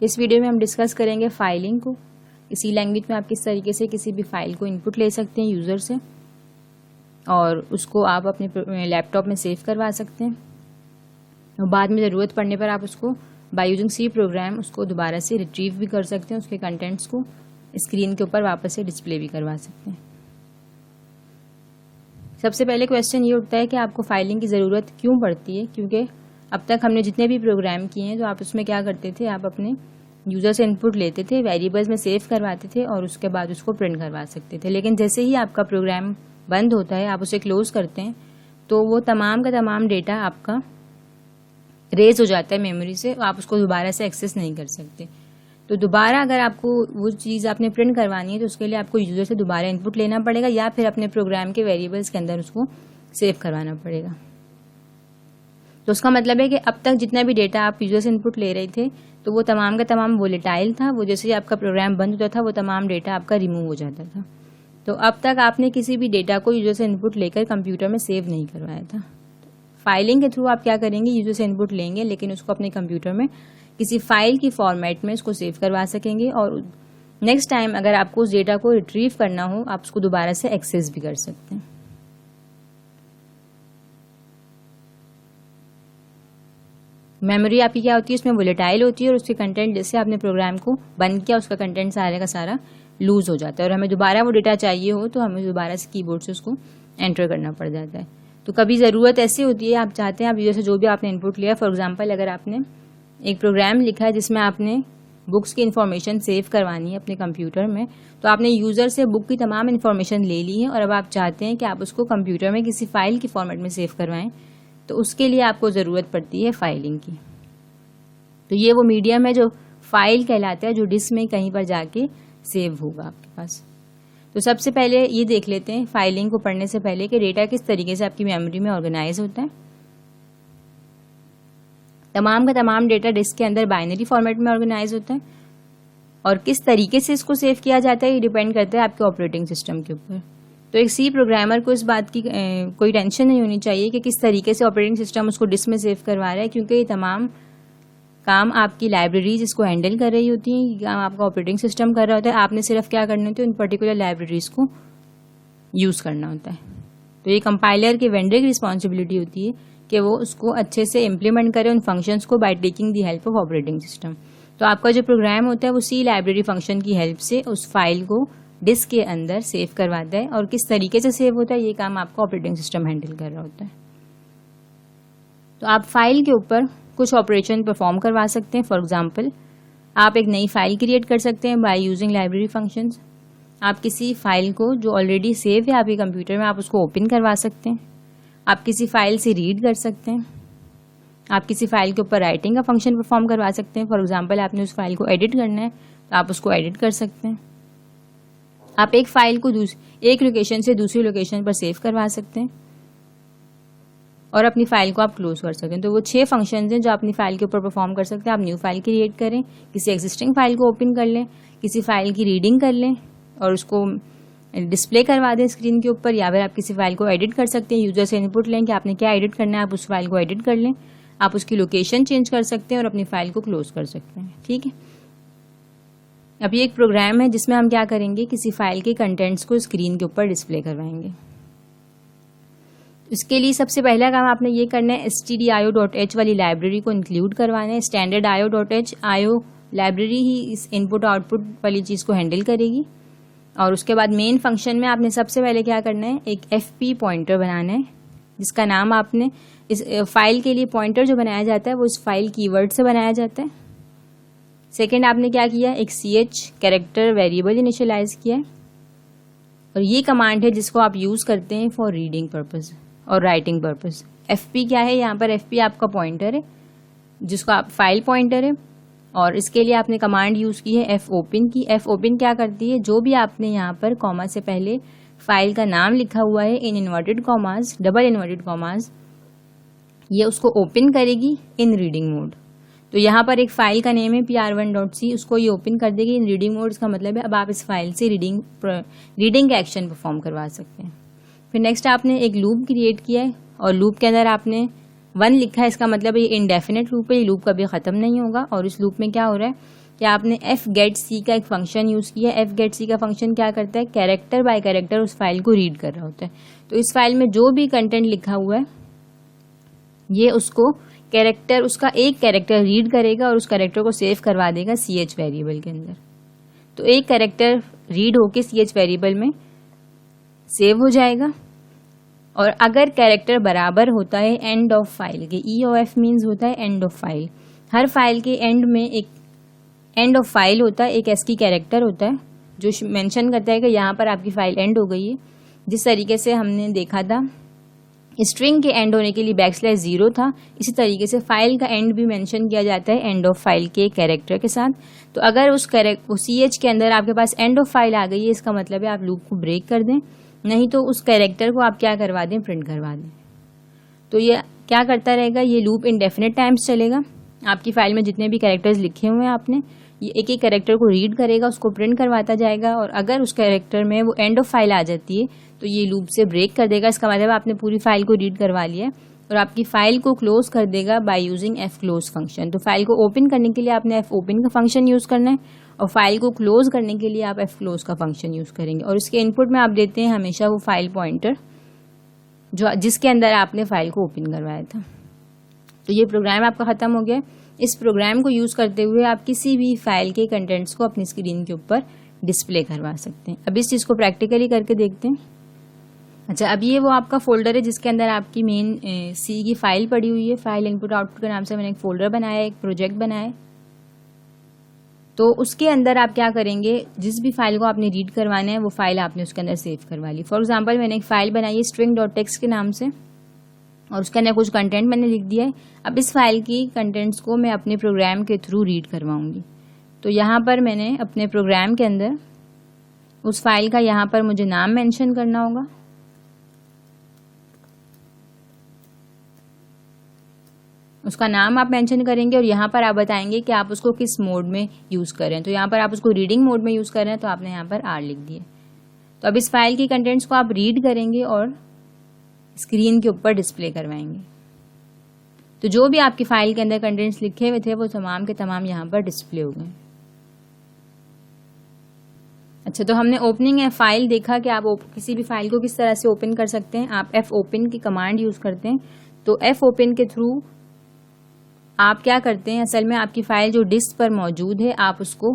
इस वीडियो में हम डिस्कस करेंगे फाइलिंग को। इसी लैंग्वेज में आप किस तरीके से किसी भी फाइल को इनपुट ले सकते हैं यूज़र से और उसको आप अपने लैपटॉप में सेव करवा सकते हैं और बाद में ज़रूरत पड़ने पर आप उसको बाय यूजिंग सी प्रोग्राम उसको दोबारा से रिट्रीव भी कर सकते हैं, उसके कंटेंट्स को स्क्रीन के ऊपर वापस से डिस्प्ले भी करवा सकते हैं। सबसे पहले क्वेश्चन ये उठता है कि आपको फाइलिंग की ज़रूरत क्यों पड़ती है, क्योंकि अब तक हमने जितने भी प्रोग्राम किए हैं तो आप उसमें क्या करते थे, आप अपने यूज़र से इनपुट लेते थे, वेरिएबल्स में सेव करवाते थे और उसके बाद उसको प्रिंट करवा सकते थे। लेकिन जैसे ही आपका प्रोग्राम बंद होता है, आप उसे क्लोज करते हैं, तो वो तमाम का तमाम डेटा आपका रेज हो जाता है मेमोरी से, आप उसको दोबारा से एक्सेस नहीं कर सकते। तो दोबारा अगर आपको वो चीज़ आपने प्रिंट करवानी है तो उसके लिए आपको यूज़र से दोबारा इनपुट लेना पड़ेगा या फिर अपने प्रोग्राम के वेरिएबल्स के अंदर उसको सेव करवाना पड़ेगा। तो उसका मतलब है कि अब तक जितना भी डेटा आप यूज़र से इनपुट ले रहे थे तो वो तमाम का तमाम वोलेटाइल था, वो जैसे ही आपका प्रोग्राम बंद होता था वो तमाम डेटा आपका रिमूव हो जाता था। तो अब तक आपने किसी भी डेटा को यूज़र से इनपुट लेकर कंप्यूटर में सेव नहीं करवाया था। फाइलिंग के थ्रू आप क्या करेंगे, यूज़र से इनपुट लेंगे लेकिन उसको अपने कंप्यूटर में किसी फाइल की फॉर्मेट में उसको सेव करवा सकेंगे और नेक्स्ट टाइम अगर आपको उस डेटा को रिट्रीव करना हो आप उसको दोबारा से एक्सेस भी कर सकते हैं। मेमोरी आपकी क्या होती है, उसमें वोलेटाइल होती है और उसके कंटेंट जैसे आपने प्रोग्राम को बंद किया उसका कंटेंट सारे का सारा लूज हो जाता है और हमें दोबारा वो डेटा चाहिए हो तो हमें दोबारा से कीबोर्ड से उसको एंटर करना पड़ जाता है। तो कभी ज़रूरत ऐसी होती है, आप चाहते हैं आप यूज़र से जो भी आपने इनपुट लिया, फॉर एग्जांपल अगर आपने एक प्रोग्राम लिखा है जिसमें आपने बुक्स की इन्फॉर्मेशन सेव करवानी है अपने कंप्यूटर में, तो आपने यूज़र से बुक की तमाम इन्फॉर्मेशन ले ली है और अब आप चाहते हैं कि आप उसको कंप्यूटर में किसी फाइल की फॉर्मेट में सेव करवाएं, तो उसके लिए आपको ज़रूरत पड़ती है फाइलिंग की। तो ये वो मीडियम है जो फाइल कहलाता है, जो डिस्क में कहीं पर जाके सेव होगा आपके पास। तो सबसे पहले ये देख लेते हैं फाइलिंग को पढ़ने से पहले कि डेटा किस तरीके से आपकी मेमोरी में ऑर्गेनाइज होता है। तमाम का तमाम डेटा डिस्क के अंदर बाइनरी फॉर्मेट में ऑर्गेनाइज होता है और किस तरीके से इसको सेव किया जाता है ये डिपेंड करता है आपके ऑपरेटिंग सिस्टम के ऊपर। तो एक सी प्रोग्रामर को इस बात की कोई टेंशन नहीं होनी चाहिए कि किस तरीके से ऑपरेटिंग सिस्टम उसको डिस्क में सेव करवा रहा है, क्योंकि ये तमाम काम आपकी लाइब्रेरीज इसको हैंडल कर रही होती हैं, ये काम आपका ऑपरेटिंग सिस्टम कर रहा होता है। आपने सिर्फ क्या करना होता है, उन पर्टिकुलर लाइब्रेरीज को यूज़ करना होता है। तो ये कंपाइलर के वेंडर की रिस्पॉन्सिबिलिटी होती है कि वो उसको अच्छे से इम्प्लीमेंट करे उन फंक्शंस को by taking the help of operating system. तो आपका जो प्रोग्राम होता है वो सी लाइब्रेरी फंक्शन की हेल्प से उस फाइल को डिस्क के अंदर सेव करवाता है और किस तरीके से सेव होता है ये काम आपका ऑपरेटिंग सिस्टम हैंडल कर रहा होता है। तो आप फाइल के ऊपर कुछ ऑपरेशन परफॉर्म करवा सकते हैं। फॉर एग्जांपल आप एक नई फाइल क्रिएट कर सकते हैं बाय यूजिंग लाइब्रेरी फंक्शंस। आप किसी फाइल को जो ऑलरेडी सेव है आपके कंप्यूटर में, आप उसको ओपन करवा सकते हैं। आप किसी फाइल से रीड कर सकते हैं। आप किसी फाइल के ऊपर राइटिंग का फंक्शन परफॉर्म करवा सकते हैं। फॉर एग्जांपल आपने उस फाइल को एडिट करना है तो आप उसको एडिट कर सकते हैं। आप एक फाइल को एक लोकेशन से दूसरी लोकेशन पर सेव करवा सकते हैं और अपनी फाइल को आप क्लोज कर सकते हैं। तो वो 6 फंक्शंस हैं जो अपनी फाइल के ऊपर परफॉर्म कर सकते हैं। आप न्यू फाइल क्रिएट करें, किसी एग्जिस्टिंग फाइल को ओपन कर लें, किसी फाइल की रीडिंग कर लें और उसको डिस्प्ले करवा दें स्क्रीन के ऊपर, या फिर आप किसी फाइल को एडिट कर सकते हैं। यूजर से इनपुट लें कि आपने क्या एडिट करना है, आप उस फाइल को एडिट कर लें। आप उसकी लोकेशन चेंज कर सकते हैं और अपनी फाइल को क्लोज कर सकते हैं। ठीक है, अब ये एक प्रोग्राम है जिसमें हम क्या करेंगे, किसी फाइल के कंटेंट्स को स्क्रीन के ऊपर डिस्प्ले करवाएंगे। इसके लिए सबसे पहला काम आपने ये करना है, stdio.h वाली लाइब्रेरी को इंक्लूड करवाना है। स्टैंडर्ड io.h आयो लाइब्रेरी ही इस इनपुट आउटपुट वाली चीज़ को हैंडल करेगी। और उसके बाद मेन फंक्शन में आपने सबसे पहले क्या करना है, एक fp पॉइंटर बनाना है जिसका नाम आपने इस फाइल के लिए पॉइंटर जो बनाया जाता है वो इस फाइल कीवर्ड से बनाया जाता है। सेकेंड आपने क्या किया, एक ch कैरेक्टर वेरिएबल इनिशियलाइज किया है और ये कमांड है जिसको आप यूज़ करते हैं फॉर रीडिंग पर्पज़ और राइटिंग पर्पज़। fp क्या है, यहाँ पर fp आपका पॉइंटर है जिसको आप फाइल पॉइंटर है और इसके लिए आपने कमांड यूज़ की है fopen की। fopen क्या करती है, जो भी आपने यहाँ पर कॉमा से पहले फाइल का नाम लिखा हुआ है in inverted commas, double inverted commas, ये उसको ओपन करेगी इन रीडिंग मोड। तो यहाँ पर एक फाइल का नेम है pr1.c, उसको ये ओपन कर देगी इन रीडिंग मोड। इसका मतलब है अब आप इस फाइल से रीडिंग का एक्शन परफॉर्म करवा सकते हैं। फिर नेक्स्ट आपने एक लूप क्रिएट किया है और लूप के अंदर आपने 1 लिखा है, इसका मतलब ये इनडेफिनेट लूप है, ये लूप कभी ख़त्म नहीं होगा। और इस लूप में क्या हो रहा है कि आपने एफ गेट सी का एक फंक्शन यूज़ किया। एफ गेट सी का फंक्शन क्या करता है, कैरेक्टर बाय कैरेक्टर उस फाइल को रीड कर रहा होता है। तो इस फाइल में जो भी कंटेंट लिखा हुआ है ये उसको कैरेक्टर, उसका एक कैरेक्टर रीड करेगा और उस कैरेक्टर को सेव करवा देगा ch वेरिएबल के अंदर। तो एक कैरेक्टर रीड होके ch वेरिएबल में सेव हो जाएगा। और अगर कैरेक्टर बराबर होता है एंड ऑफ फाइल के, EOF मीन्स होता है end of file. Her file के एंड में एक एंड ऑफ फाइल होता है, एक ASCII कैरेक्टर होता है जो मेंशन करता है कि यहाँ पर आपकी फाइल एंड हो गई है। जिस तरीके से हमने देखा था स्ट्रिंग के एंड होने के लिए \0 था, इसी तरीके से फाइल का एंड भी मेंशन किया जाता है एंड ऑफ फाइल के कैरेक्टर के साथ। तो अगर उस CH के अंदर आपके पास एंड ऑफ फाइल आ गई है, इसका मतलब है आप लूप को ब्रेक कर दें, नहीं तो उस कैरेक्टर को आप क्या करवा दें, प्रिंट करवा दें। तो ये क्या करता रहेगा, ये लूप इनडेफिनेट टाइम्स चलेगा। आपकी फाइल में जितने भी कैरेक्टर्स लिखे हुए हैं आपने, ये एक एक कैरेक्टर को रीड करेगा, उसको प्रिंट करवाता जाएगा। और अगर उस कैरेक्टर में वो एंड ऑफ फाइल आ जाती है तो ये लूप से ब्रेक कर देगा। इसका मतलब आपने पूरी फाइल को रीड करवा लिया है और आपकी फाइल को क्लोज कर देगा बाय यूजिंग fclose फंक्शन। तो फाइल को ओपन करने के लिए आपने fopen का फंक्शन यूज करना है और फाइल को क्लोज करने के लिए आप fclose का फंक्शन यूज करेंगे। और इसके इनपुट में आप देते हैं हमेशा वो फाइल पॉइंटर जो जिसके अंदर आपने फाइल को ओपन करवाया था। तो ये प्रोग्राम आपका खत्म हो गया। इस प्रोग्राम को यूज करते हुए आप किसी भी फाइल के कंटेंट्स को अपनी स्क्रीन के ऊपर डिस्प्ले करवा सकते हैं। अब इस चीज को प्रैक्टिकली करके देखते हैं। अच्छा, अब ये वो आपका फोल्डर है जिसके अंदर आपकी मेन सी की फाइल पड़ी हुई है। फाइल इनपुट आउटपुट के नाम से मैंने एक फोल्डर बनाया है, एक प्रोजेक्ट बनाया है। तो उसके अंदर आप क्या करेंगे, जिस भी फाइल को आपने रीड करवाना है वो फाइल आपने उसके अंदर सेव करवा ली। फॉर एग्जांपल मैंने एक फाइल बनाई है string.txt के नाम से और उसके अंदर कुछ कंटेंट मैंने लिख दिया है। अब इस फाइल की कंटेंट्स को मैं अपने प्रोग्राम के थ्रू रीड करवाऊंगी। तो यहाँ पर मैंने अपने प्रोग्राम के अंदर उस फाइल का यहाँ पर मुझे नाम मेंशन करना होगा। उसका नाम आप मेंशन करेंगे और यहाँ पर आप बताएंगे कि आप उसको किस मोड में यूज़ करें। तो यहाँ पर आप उसको रीडिंग मोड में यूज़ कर रहे हैं तो आपने यहाँ पर R लिख दिया। तो अब इस फाइल की कंटेंट्स को आप रीड करेंगे और स्क्रीन के ऊपर डिस्प्ले करवाएंगे। तो जो भी आपकी फाइल के अंदर कंटेंट्स लिखे हुए थे वो तमाम के तमाम यहाँ पर डिस्प्ले हो गए। अच्छा, तो हमने ओपनिंग है फाइल देखा कि आप किसी भी फाइल को किस तरह से ओपन कर सकते हैं। आप fopen की कमांड यूज़ करते हैं। तो fopen के थ्रू आप क्या करते हैं, असल में आपकी फाइल जो डिस्क पर मौजूद है आप उसको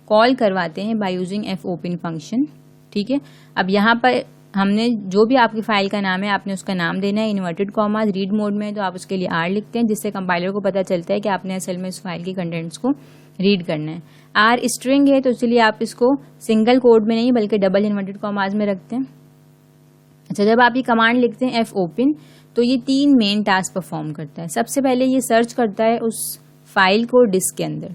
कॉल करवाते हैं बाय यूजिंग fopen फंक्शन। ठीक है, अब यहाँ पर हमने जो भी आपकी फाइल का नाम है आपने उसका नाम देना है। इन्वर्टेड कॉमास रीड मोड में तो आप उसके लिए R लिखते हैं, जिससे कंपाइलर को पता चलता है कि आपने असल में उस फाइल के कंटेंट्स को रीड करना है। R स्ट्रिंग है तो इसलिए आप इसको सिंगल कोड में नहीं बल्कि डबल इन्वर्टेड कॉमास में रखते हैं। अच्छा, जब आप ये कमांड लिखते हैं fopen तो ये 3 मेन टास्क परफॉर्म करता है। सबसे पहले ये सर्च करता है उस फाइल को डिस्क के अंदर,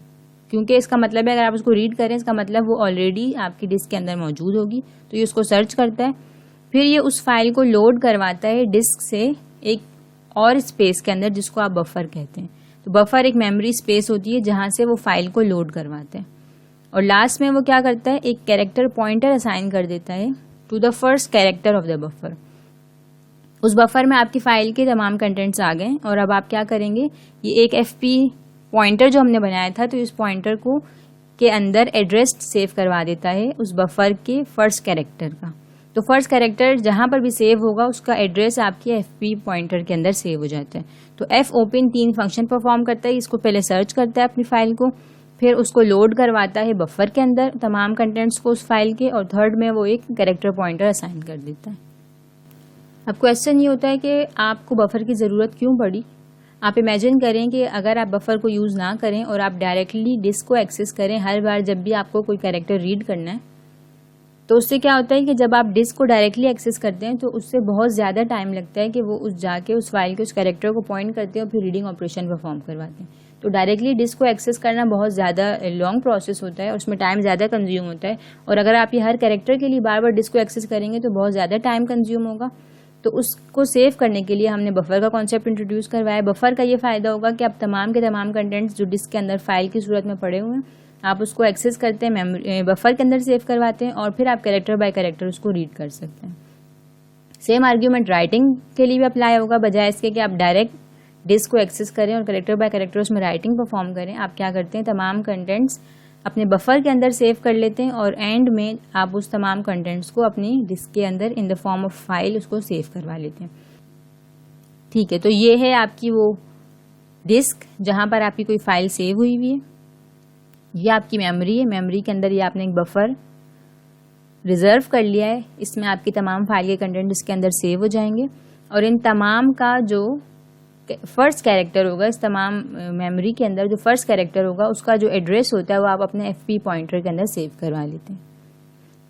क्योंकि इसका मतलब है अगर आप उसको रीड करें इसका मतलब वो ऑलरेडी आपकी डिस्क के अंदर मौजूद होगी। तो ये उसको सर्च करता है, फिर ये उस फाइल को लोड करवाता है डिस्क से एक और स्पेस के अंदर जिसको आप बफर कहते हैं। तो बफर एक मेमोरी स्पेस होती है जहां से वो फाइल को लोड करवाता है। और लास्ट में वो क्या करता है, एक कैरेक्टर पॉइंटर असाइन कर देता है to the first character of the buffer. उस बफर में आपकी फाइल के तमाम कंटेंट्स आ गए और अब आप क्या करेंगे, ये एक fp पॉइंटर जो हमने बनाया था तो इस पॉइंटर को के अंदर एड्रेस सेव करवा देता है उस बफर के फर्स्ट कैरेक्टर का। तो फर्स्ट कैरेक्टर जहां पर भी सेव होगा उसका एड्रेस आपके fp पॉइंटर के अंदर सेव हो जाता है। तो fopen 3 फंक्शन परफॉर्म करता है। इसको पहले सर्च करता है अपनी फाइल को, फिर उसको लोड करवाता है बफर के अंदर तमाम कंटेंट्स को उस फाइल के, और थर्ड में वो एक कैरेक्टर पॉइंटर असाइन कर देता है। अब क्वेश्चन ये होता है कि आपको बफर की ज़रूरत क्यों पड़ी। आप इमेजिन करें कि अगर आप बफर को यूज़ ना करें और आप डायरेक्टली डिस्क को एक्सेस करें हर बार जब भी आपको कोई कैरेक्टर रीड करना है, तो उससे क्या होता है कि जब आप डिस्क को डायरेक्टली एक्सेस करते हैं तो उससे बहुत ज़्यादा टाइम लगता है कि वो जाके उस फाइल के उस कैरेक्टर को पॉइंट करते हैं और फिर रीडिंग ऑपरेशन परफॉर्म करवाते हैं। तो डायरेक्टली डिस्क को एक्सेस करना बहुत ज़्यादा लॉन्ग प्रोसेस होता है और उसमें टाइम ज़्यादा कंज्यूम होता है। और अगर आप ये हर कैरेक्टर के लिए बार बार डिस्क को एक्सेस करेंगे तो बहुत ज़्यादा टाइम कंज्यूम होगा। तो उसको सेव करने के लिए हमने बफर का कॉन्सेप्ट इंट्रोड्यूस करवाया। बफर का ये फ़ायदा होगा कि आप तमाम के तमाम कंटेंट्स जो डिस्क के अंदर फाइल की सूरत में पड़े हुए हैं आप उसको एक्सेस करते हैं, मेमोरी बफर के अंदर सेव करवाते हैं और फिर आप कैरेक्टर बाय कैरेक्टर उसको रीड कर सकते हैं। सेम आर्ग्यूमेंट राइटिंग के लिए भी अप्लाई होगा, बजाय इसके कि आप डायरेक्ट डिस्क को एक्सेस करें और कैरेक्टर बाय कैरेक्टर उसमें राइटिंग परफॉर्म करें। आप क्या करते हैं, तमाम कंटेंट्स अपने बफर के अंदर सेव कर लेते हैं और एंड में आप उस तमाम कंटेंट्स को अपनी डिस्क के अंदर in the form of file उसको सेव करवा लेते हैं। ठीक है, तो ये है आपकी वो डिस्क जहां पर आपकी कोई फाइल सेव हुई हुई है। ये आपकी मेमोरी है, मेमोरी के अंदर ये आपने एक बफर रिजर्व कर लिया है, इसमें आपकी तमाम फाइल के कंटेंट इसके अंदर सेव हो जाएंगे और इन तमाम का जो फर्स्ट कैरेक्टर होगा, इस तमाम मेमोरी के अंदर जो फर्स्ट कैरेक्टर होगा उसका जो एड्रेस होता है वो आप अपने एफपी पॉइंटर के अंदर सेव करवा लेते हैं।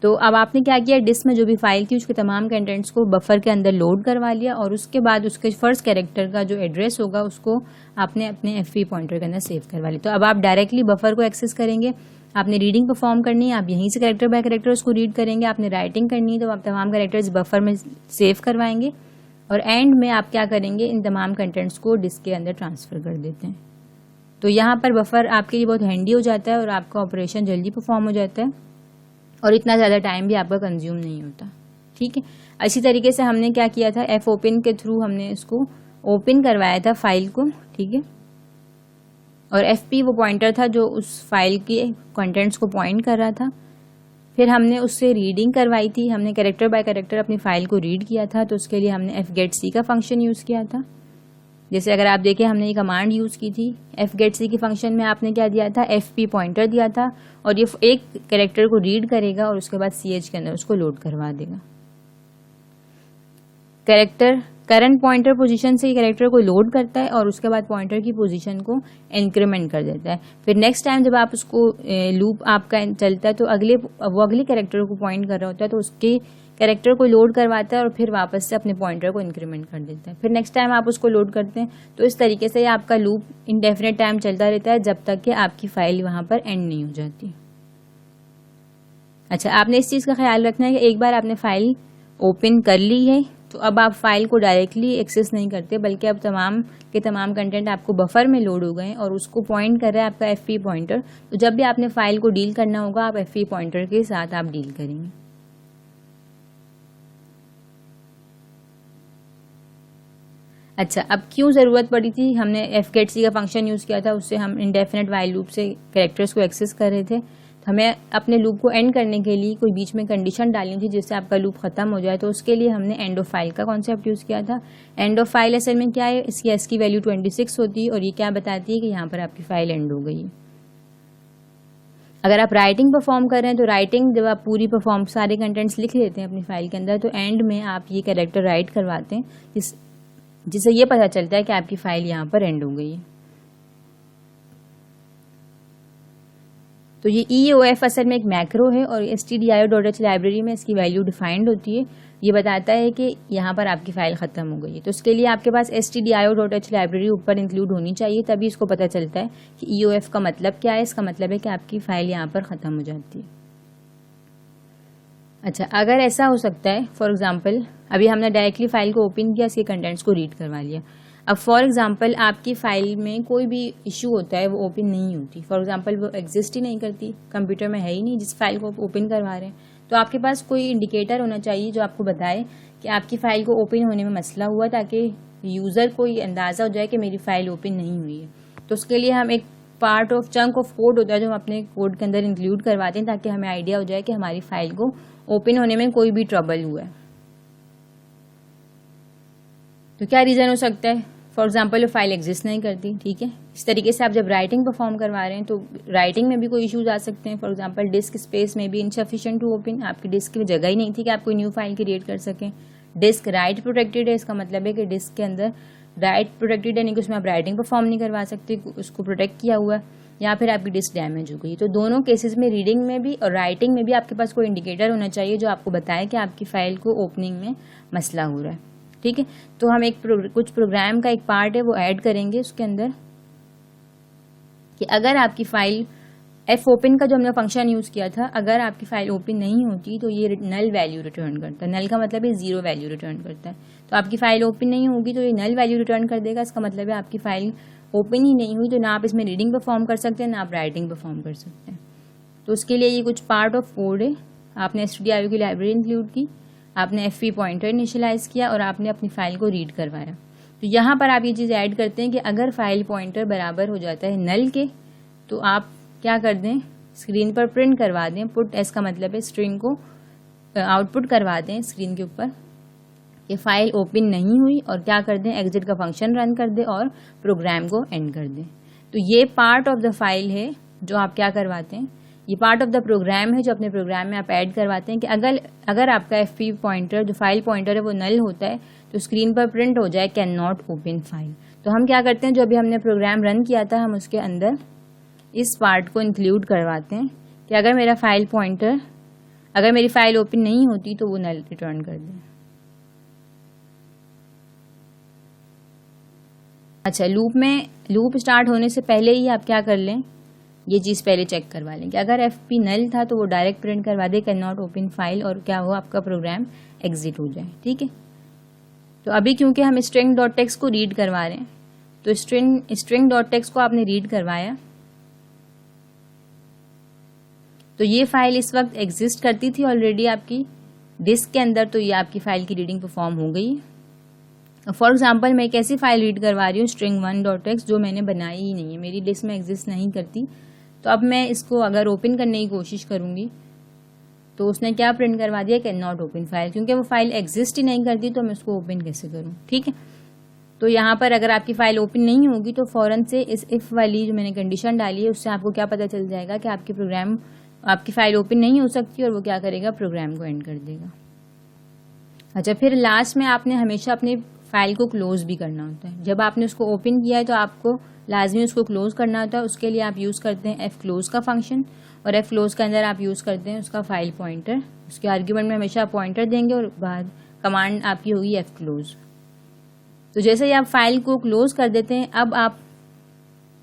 तो अब आपने क्या किया, डिस्क में जो भी फाइल थी उसके तमाम कंटेंट्स को बफर के अंदर लोड करवा लिया और उसके बाद उसके फर्स्ट कैरेक्टर का जो एड्रेस होगा उसको आपने अपने एफपी पॉइंटर के अंदर सेव करवा लिया। तो अब आप डायरेक्टली बफर को एक्सेस करेंगे, आपने रीडिंग परफॉर्म करनी है, आप यहीं से कैरेक्टर बाय कैरेक्टर उसको रीड करेंगे। आपने राइटिंग करनी है तो आप तमाम कैरेक्टर्स बफर में सेव करवाएंगे और एंड में आप क्या करेंगे, इन तमाम कंटेंट्स को डिस्क के अंदर ट्रांसफर कर देते हैं। तो यहाँ पर बफर आपके लिए बहुत हैंडी हो जाता है और आपका ऑपरेशन जल्दी परफॉर्म हो जाता है और इतना ज़्यादा टाइम भी आपका कंज्यूम नहीं होता। ठीक है, इसी तरीके से हमने क्या किया था, एफ ओपन के थ्रू हमने इसको ओपन करवाया था फाइल को। ठीक है, और एफ पी वो पॉइंटर था जो उस फाइल के कंटेंट्स को पॉइंट कर रहा था। फिर हमने उससे रीडिंग करवाई थी, हमने कैरेक्टर बाय कैरेक्टर अपनी फाइल को रीड किया था। तो उसके लिए हमने एफ गेट सी का फंक्शन यूज़ किया था। जैसे अगर आप देखें हमने ये कमांड यूज़ की थी, एफ गेट सी के फंक्शन में आपने क्या दिया था, एफ पी पॉइंटर दिया था और ये एक कैरेक्टर को रीड करेगा और उसके बाद सी एच के अंदर उसको लोड करवा देगा। कैरेक्टर करंट पॉइंटर पोजीशन से कैरेक्टर को लोड करता है और उसके बाद पॉइंटर की पोजीशन को इंक्रीमेंट कर देता है। फिर नेक्स्ट टाइम जब आप उसको लूप आपका चलता है तो वो अगले कैरेक्टर को पॉइंट कर रहा होता है तो उसके कैरेक्टर को लोड करवाता है और फिर वापस से अपने पॉइंटर को इंक्रीमेंट कर देता है। फिर नेक्स्ट टाइम आप उसको लोड करते हैं तो इस तरीके से आपका लूप इंडेफिनिट टाइम चलता रहता है जब तक कि आपकी फाइल वहां पर एंड नहीं हो जाती। अच्छा, आपने इस चीज़ का ख्याल रखना है कि एक बार आपने फाइल ओपन कर ली है तो अब आप फाइल को डायरेक्टली एक्सेस नहीं करते, बल्कि अब तमाम के तमाम कंटेंट आपको बफर में लोड हो गए और उसको पॉइंट कर रहा है आपका एफपी पॉइंटर। तो जब भी आपने फाइल को डील करना होगा आप एफपी पॉइंटर के साथ आप डील करेंगे। अच्छा, अब क्यों ज़रूरत पड़ी थी, हमने एफ गेट सी का फंक्शन यूज़ किया था, उससे हम इंडेफिनिट वाइल लूप से कैरेक्टर्स को एक्सेस कर रहे थे। तो हमें अपने लूप को एंड करने के लिए कोई बीच में कंडीशन डालनी थी जिससे आपका लूप खत्म हो जाए। तो उसके लिए हमने एंड ऑफ फाइल का कॉन्सेप्ट यूज़ किया था। एंड ऑफ फाइल असल में क्या है, इसकी एस की वैल्यू 26 होती है और ये क्या बताती है कि यहाँ पर आपकी फाइल एंड हो गई है। अगर आप राइटिंग परफॉर्म कर रहे हैं तो राइटिंग जब आप पूरी परफॉर्म सारे कंटेंट्स लिख लेते हैं अपनी फाइल के अंदर तो एंड में आप ये कैरेक्टर राइट करवाते हैं जिससे ये पता चलता है कि आपकी फाइल यहाँ पर एंड हो गई है। तो ये EOF असल में एक मैक्रो है और stdio.h लाइब्रेरी में इसकी वैल्यू डिफाइंड होती है। ये बताता है कि यहाँ पर आपकी फ़ाइल ख़त्म हो गई है। तो उसके लिए आपके पास stdio.h लाइब्रेरी ऊपर इंक्लूड होनी चाहिए, तभी इसको पता चलता है कि EOF का मतलब क्या है। इसका मतलब है कि आपकी फ़ाइल यहाँ पर ख़त्म हो जाती है। अच्छा, अगर ऐसा हो सकता है, फॉर एग्ज़ाम्पल अभी हमने डायरेक्टली फ़ाइल को ओपन किया, इसके कंटेंट्स को रीड करवा लिया। अब फॉर एग्ज़ाम्पल आपकी फ़ाइल में कोई भी इशू होता है, वो ओपन नहीं होती, फॉर एग्ज़ाम्पल वो एग्जिस्ट ही नहीं करती, कंप्यूटर में है ही नहीं जिस फाइल को आप ओपन करवा रहे हैं, तो आपके पास कोई इंडिकेटर होना चाहिए जो आपको बताए कि आपकी फ़ाइल को ओपन होने में मसला हुआ, ताकि यूज़र को ये अंदाज़ा हो जाए कि मेरी फ़ाइल ओपन नहीं हुई है। तो उसके लिए हम एक part of chunk of code होता है जो हम अपने कोड के अंदर इंक्लूड करवाते हैं, ताकि हमें आइडिया हो जाए कि हमारी फ़ाइल को ओपन होने में कोई भी ट्रबल हुआ है। तो क्या रीज़न हो सकता है? फॉर एग्जाम्पल, वो फाइल एग्जिस्ट नहीं करती। ठीक है, इस तरीके से आप जब राइटिंग परफॉर्म करवा रहे हैं तो राइटिंग में भी कोई इश्यूज आ सकते हैं। फॉर एग्जाम्पल, डिस्क स्पेस में भी इनसफिशिएंट टू ओपन, आपकी डिस्क की जगह ही नहीं थी कि आप कोई न्यू फाइल क्रिएट कर सकें। डिस्क राइट प्रोटेक्टेड है, इसका मतलब है कि डिस्क के अंदर राइट प्रोटेक्टेड है, यानी कि उसमें आप राइटिंग परफॉर्म नहीं करवा सकते, उसको प्रोटेक्ट किया हुआ है, या फिर आपकी डिस्क डैमेज हो गई। तो दोनों केसेस में, रीडिंग में भी और राइटिंग में भी आपके पास कोई इंडिकेटर होना चाहिए जो आपको बताए कि आपकी फाइल को ओपनिंग में मसला हो रहा है। ठीक है, तो हम कुछ प्रोग्राम का एक पार्ट है वो ऐड करेंगे उसके अंदर, कि अगर आपकी फाइल एफ ओपन का जो हमने फंक्शन यूज़ किया था, अगर आपकी फाइल ओपन नहीं होती तो ये नल वैल्यू रिटर्न करता है। नल का मतलब है जीरो वैल्यू रिटर्न करता है। तो आपकी फाइल ओपन नहीं होगी तो ये नल वैल्यू रिटर्न कर देगा। इसका मतलब है आपकी फाइल ओपन ही नहीं हुई, तो ना आप इसमें रीडिंग परफॉर्म कर सकते हैं, ना आप राइटिंग परफॉर्म कर सकते हैं। तो उसके लिए ये कुछ पार्ट ऑफ कोड है। आपने stdio की लाइब्रेरी इंक्लूड की, आपने एफपी पॉइंटर इनिशियलाइज किया और आपने अपनी फाइल को रीड करवाया। तो यहाँ पर आप ये चीज़ ऐड करते हैं कि अगर फाइल पॉइंटर बराबर हो जाता है नल के, तो आप क्या कर दें, स्क्रीन पर प्रिंट करवा दें। पुट एस का मतलब है स्ट्रिंग को आउटपुट करवा दें स्क्रीन के ऊपर, ये फाइल ओपन नहीं हुई, और क्या कर दें, एग्जिट का फंक्शन रन कर दें और प्रोग्राम को एंड कर दें। तो ये पार्ट ऑफ द फाइल है जो आप क्या करवाते हैं, ये पार्ट ऑफ द प्रोग्राम है जो अपने प्रोग्राम में आप ऐड करवाते हैं कि अगर आपका एफपी पॉइंटर जो फाइल पॉइंटर है वो नल होता है तो स्क्रीन पर प्रिंट हो जाए कैन नॉट ओपन फाइल। तो हम क्या करते हैं, जो अभी हमने प्रोग्राम रन किया था हम उसके अंदर इस पार्ट को इंक्लूड करवाते हैं कि अगर मेरा फाइल पॉइंटर, अगर मेरी फाइल ओपन नहीं होती तो वो नल रिटर्न कर दें। अच्छा, लूप स्टार्ट होने से पहले ही आप क्या कर लें, ये चीज़ पहले चेक करवा लें कि अगर एफपी नल था तो वो डायरेक्ट प्रिंट करवा they can not open file, और क्या हो, आपका प्रोग्राम एग्जिट हो जाए। ठीक है, तो अभी क्योंकि हम स्ट्रिंग डॉट टेक्स्ट को रीड करवा रहे हैं तो स्ट्रिंग डॉट टेक्स्ट को आपने रीड करवाया तो ये फाइल इस वक्त एग्जिस्ट करती थी ऑलरेडी आपकी डिस्क के अंदर, तो ये आपकी फाइल की रीडिंग परफॉर्म हो गई। फॉर एग्जाम्पल मैं एक ऐसी फाइल रीड करवा रही हूँ स्ट्रिंग 1.x जो मैंने बनाई ही नहीं है, मेरी डिस्क में एग्जिस्ट नहीं करती, तो अब मैं इसको अगर ओपन करने की कोशिश करूंगी तो उसने क्या प्रिंट करवा दिया, कैन नॉट ओपन फाइल, क्योंकि वो फाइल एग्जिस्ट ही नहीं करती तो मैं उसको ओपन कैसे करूँ। ठीक है, तो यहाँ पर अगर आपकी फाइल ओपन नहीं होगी तो फौरन से इस इफ वाली जो मैंने कंडीशन डाली है उससे आपको क्या पता चल जाएगा कि आपकी फाइल ओपन नहीं हो सकती, और वो क्या करेगा, प्रोग्राम को एंड कर देगा। अच्छा, फिर लास्ट में आपने हमेशा अपनी फाइल को क्लोज भी करना होता है। जब आपने उसको ओपन किया है तो आपको लाजमी उसको क्लोज करना होता है, उसके लिए आप यूज़ करते हैं एफ क्लोज का फंक्शन, और एफ क्लोज के अंदर आप यूज़ करते हैं उसका फाइल पॉइंटर, उसके आर्ग्यूमेंट में हमेशा पॉइंटर देंगे और बाद कमांड आपकी होगी एफ क्लोज। तो जैसे ही आप फाइल को क्लोज कर देते हैं अब आप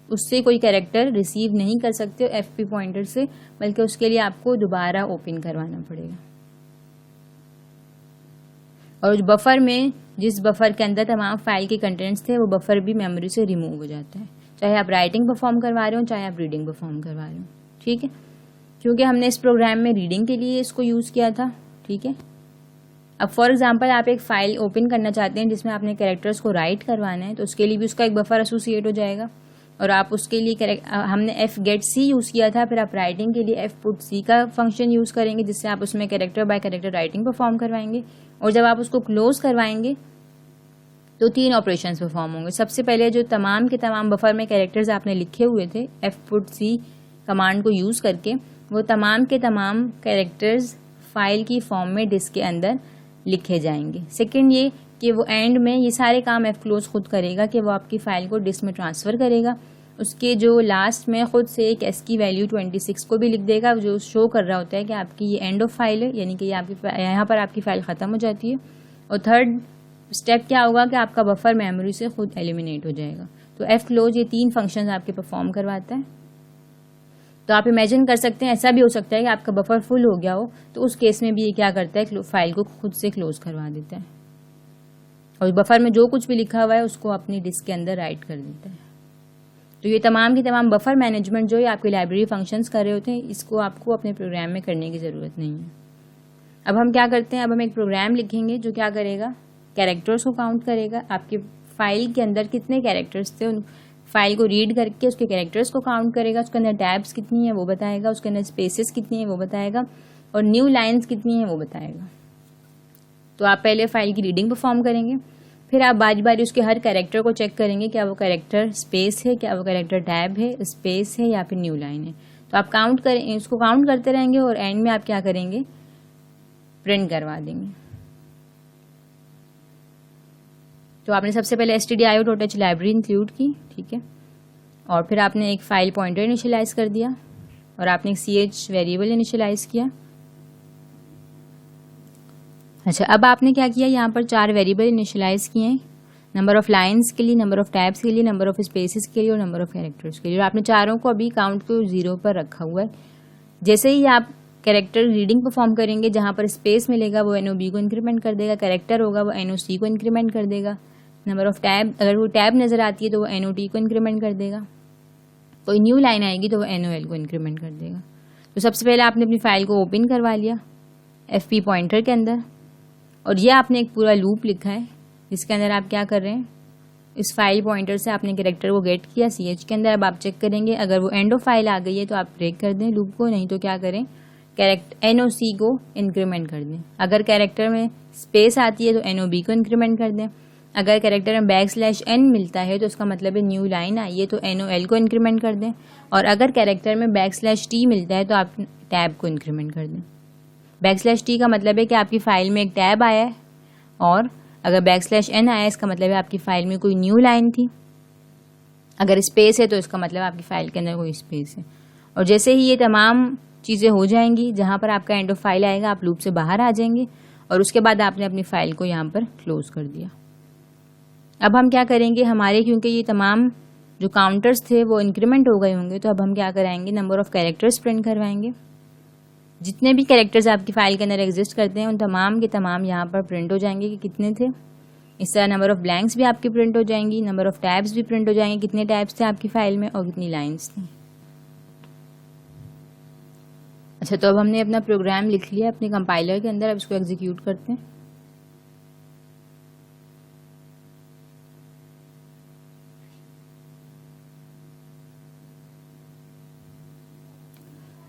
उससे कोई कैरेक्टर रिसीव नहीं कर सकते हो एफपी पॉइंटर से, बल्कि उसके लिए आपको दोबारा ओपन करवाना पड़ेगा। और बफर में जिस बफर के अंदर तमाम फाइल के कंटेंट्स थे वो बफर भी मेमोरी से रिमूव हो जाता है, चाहे आप राइटिंग परफॉर्म करवा रहे हो चाहे आप रीडिंग परफॉर्म करवा रहे हो। ठीक है, क्योंकि हमने इस प्रोग्राम में रीडिंग के लिए इसको यूज़ किया था। ठीक है, अब फॉर एग्जांपल आप एक फाइल ओपन करना चाहते हैं जिसमें आपने कैरेक्टर्स को राइट करवाना है, तो उसके लिए भी उसका एक बफर एसोसिएट हो जाएगा, और आप उसके लिए हमने एफ गेट सी यूज़ किया था, फिर आप राइटिंग के लिए एफ पुट सी का फंक्शन यूज़ करेंगे जिससे आप उसमें character bye character writing perform करवाएंगे, और जब आप उसको क्लोज करवाएंगे तो 3 ऑपरेशंस परफॉर्म होंगे। सबसे पहले जो तमाम के तमाम बफर में कैरेक्टर्स आपने लिखे हुए थे एफ पुट सी कमांड को यूज़ करके, वो तमाम के तमाम कैरेक्टर्स फाइल की फॉर्म में डिस्क के अंदर लिखे जाएंगे। सेकंड ये कि वो एंड में ये सारे काम एफ क्लोज खुद करेगा कि वो आपकी फाइल को डिस्क में ट्रांसफ़र करेगा, उसके जो लास्ट में खुद से एक एस की वैल्यू 26 को भी लिख देगा जो शो कर रहा होता है कि आपकी ये एंड ऑफ फाइल है, यानी कि यहाँ पर आपकी फाइल ख़त्म हो जाती है। और थर्ड स्टेप क्या होगा कि आपका बफर मेमोरी से खुद एलिमिनेट हो जाएगा। तो एफ क्लोज ये 3 फंक्शंस आपके परफॉर्म करवाता है। तो आप इमेजिन कर सकते हैं ऐसा भी हो सकता है कि आपका बफर फुल हो गया हो, तो उस केस में भी ये क्या करता है, फाइल को खुद से क्लोज करवा देता है और बफर में जो कुछ भी लिखा हुआ है उसको अपनी डिस्क के अंदर राइट कर देता है। तो ये तमाम की तमाम बफर मैनेजमेंट जो है आपके लाइब्रेरी फंक्शंस कर रहे होते हैं, इसको आपको अपने प्रोग्राम में करने की ज़रूरत नहीं है। अब हम क्या करते हैं, अब हम एक प्रोग्राम लिखेंगे जो क्या करेगा, कैरेक्टर्स को काउंट करेगा। आपके फाइल के अंदर कितने कैरेक्टर्स थे उन फाइल को रीड करके उसके कैरेक्टर्स को काउंट करेगा, उसके अंदर टैब्स कितनी है वो बताएगा, उसके अंदर स्पेसेस कितनी है वो बताएगा, और न्यू लाइन्स कितनी है वो बताएगा। तो आप पहले फाइल की रीडिंग परफॉर्म करेंगे, फिर आप बारी बारी उसके हर कैरेक्टर को चेक करेंगे, क्या वो कैरेक्टर स्पेस है, क्या वो कैरेक्टर टैब है, स्पेस है या फिर न्यू लाइन है। तो आप काउंट करें, उसको काउंट करते रहेंगे और एंड में आप क्या करेंगे, प्रिंट करवा देंगे। तो आपने सबसे पहले stdio.h लाइब्रेरी इंक्लूड की, ठीक है, और फिर आपने एक फाइल पॉइंटर इनिशियलाइज कर दिया और आपने एक ch वेरिएबल इनिशियलाइज किया। अच्छा, अब आपने क्या किया, यहाँ पर 4 वेरिएबल इनिशियलाइज किए हैं, नंबर ऑफ लाइंस के लिए, नंबर ऑफ टैब्स के लिए, नंबर ऑफ स्पेसेस के लिए और नंबर ऑफ कैरेक्टर्स के लिए। और आपने चारों को अभी काउंट को 0 पर रखा हुआ है। जैसे ही आप कैरेक्टर रीडिंग परफॉर्म करेंगे, जहाँ पर स्पेस मिलेगा वो NOB को इंक्रीमेंट कर देगा, कैरेक्टर होगा वो NOC को इंक्रीमेंट कर देगा, नंबर ऑफ टैब, अगर वो टैब नज़र आती है तो वो NOT को इंक्रीमेंट कर देगा, कोई न्यू लाइन आएगी तो वो NOL को इंक्रीमेंट कर देगा। तो सबसे पहले आपने अपनी फाइल को ओपन करवा लिया FP पॉइंटर के अंदर, और ये आपने एक पूरा लूप लिखा है जिसके अंदर आप क्या कर रहे हैं, इस फाइल पॉइंटर से आपने कैरेक्टर को गेट किया CH के अंदर। अब आप चेक करेंगे, अगर वो एंड ऑफ फाइल आ गई है तो आप ब्रेक कर दें लूप को, नहीं तो क्या करें, NOC को इंक्रीमेंट कर दें। अगर कैरेक्टर में स्पेस आती है तो NOB को इंक्रीमेंट कर दें। अगर कैरेक्टर में \n मिलता है तो उसका मतलब है न्यू लाइन आई है, तो NOL को इंक्रीमेंट कर दें। और अगर कैरेक्टर में \t मिलता है तो आप टैब को इंक्रीमेंट कर दें। \t का मतलब है कि आपकी फाइल में एक टैब आया है, और अगर \n आया इसका मतलब है आपकी फाइल में कोई न्यू लाइन थी। अगर स्पेस है तो इसका मतलब आपकी फाइल के अंदर कोई स्पेस है। और जैसे ही ये तमाम चीज़ें हो जाएंगी, जहाँ पर आपका एंड ऑफ फाइल आएगा, आप लूप से बाहर आ जाएंगे और उसके बाद आपने अपनी फाइल को यहाँ पर क्लोज कर दिया। अब हम क्या करेंगे, हमारे क्योंकि ये तमाम जो काउंटर्स थे वो इंक्रीमेंट हो गए होंगे, तो अब हम क्या कराएंगे, नंबर ऑफ कैरेक्टर्स प्रिंट करवाएंगे। जितने भी कैरेक्टर्स आपकी फाइल के अंदर एग्जिस्ट करते हैं उन तमाम के तमाम यहाँ पर प्रिंट हो जाएंगे कि कितने थे। इस तरह नंबर ऑफ ब्लैंक्स भी आपकी प्रिंट हो जाएंगी, नंबर ऑफ टैब्स भी प्रिंट हो जाएंगे, कितने टैब्स थे आपकी फाइल में और कितनी लाइन्स थी। अच्छा, तो अब हमने अपना प्रोग्राम लिख लिया अपने कंपाइलर के अंदर। अब इसको एग्जीक्यूट करते हैं।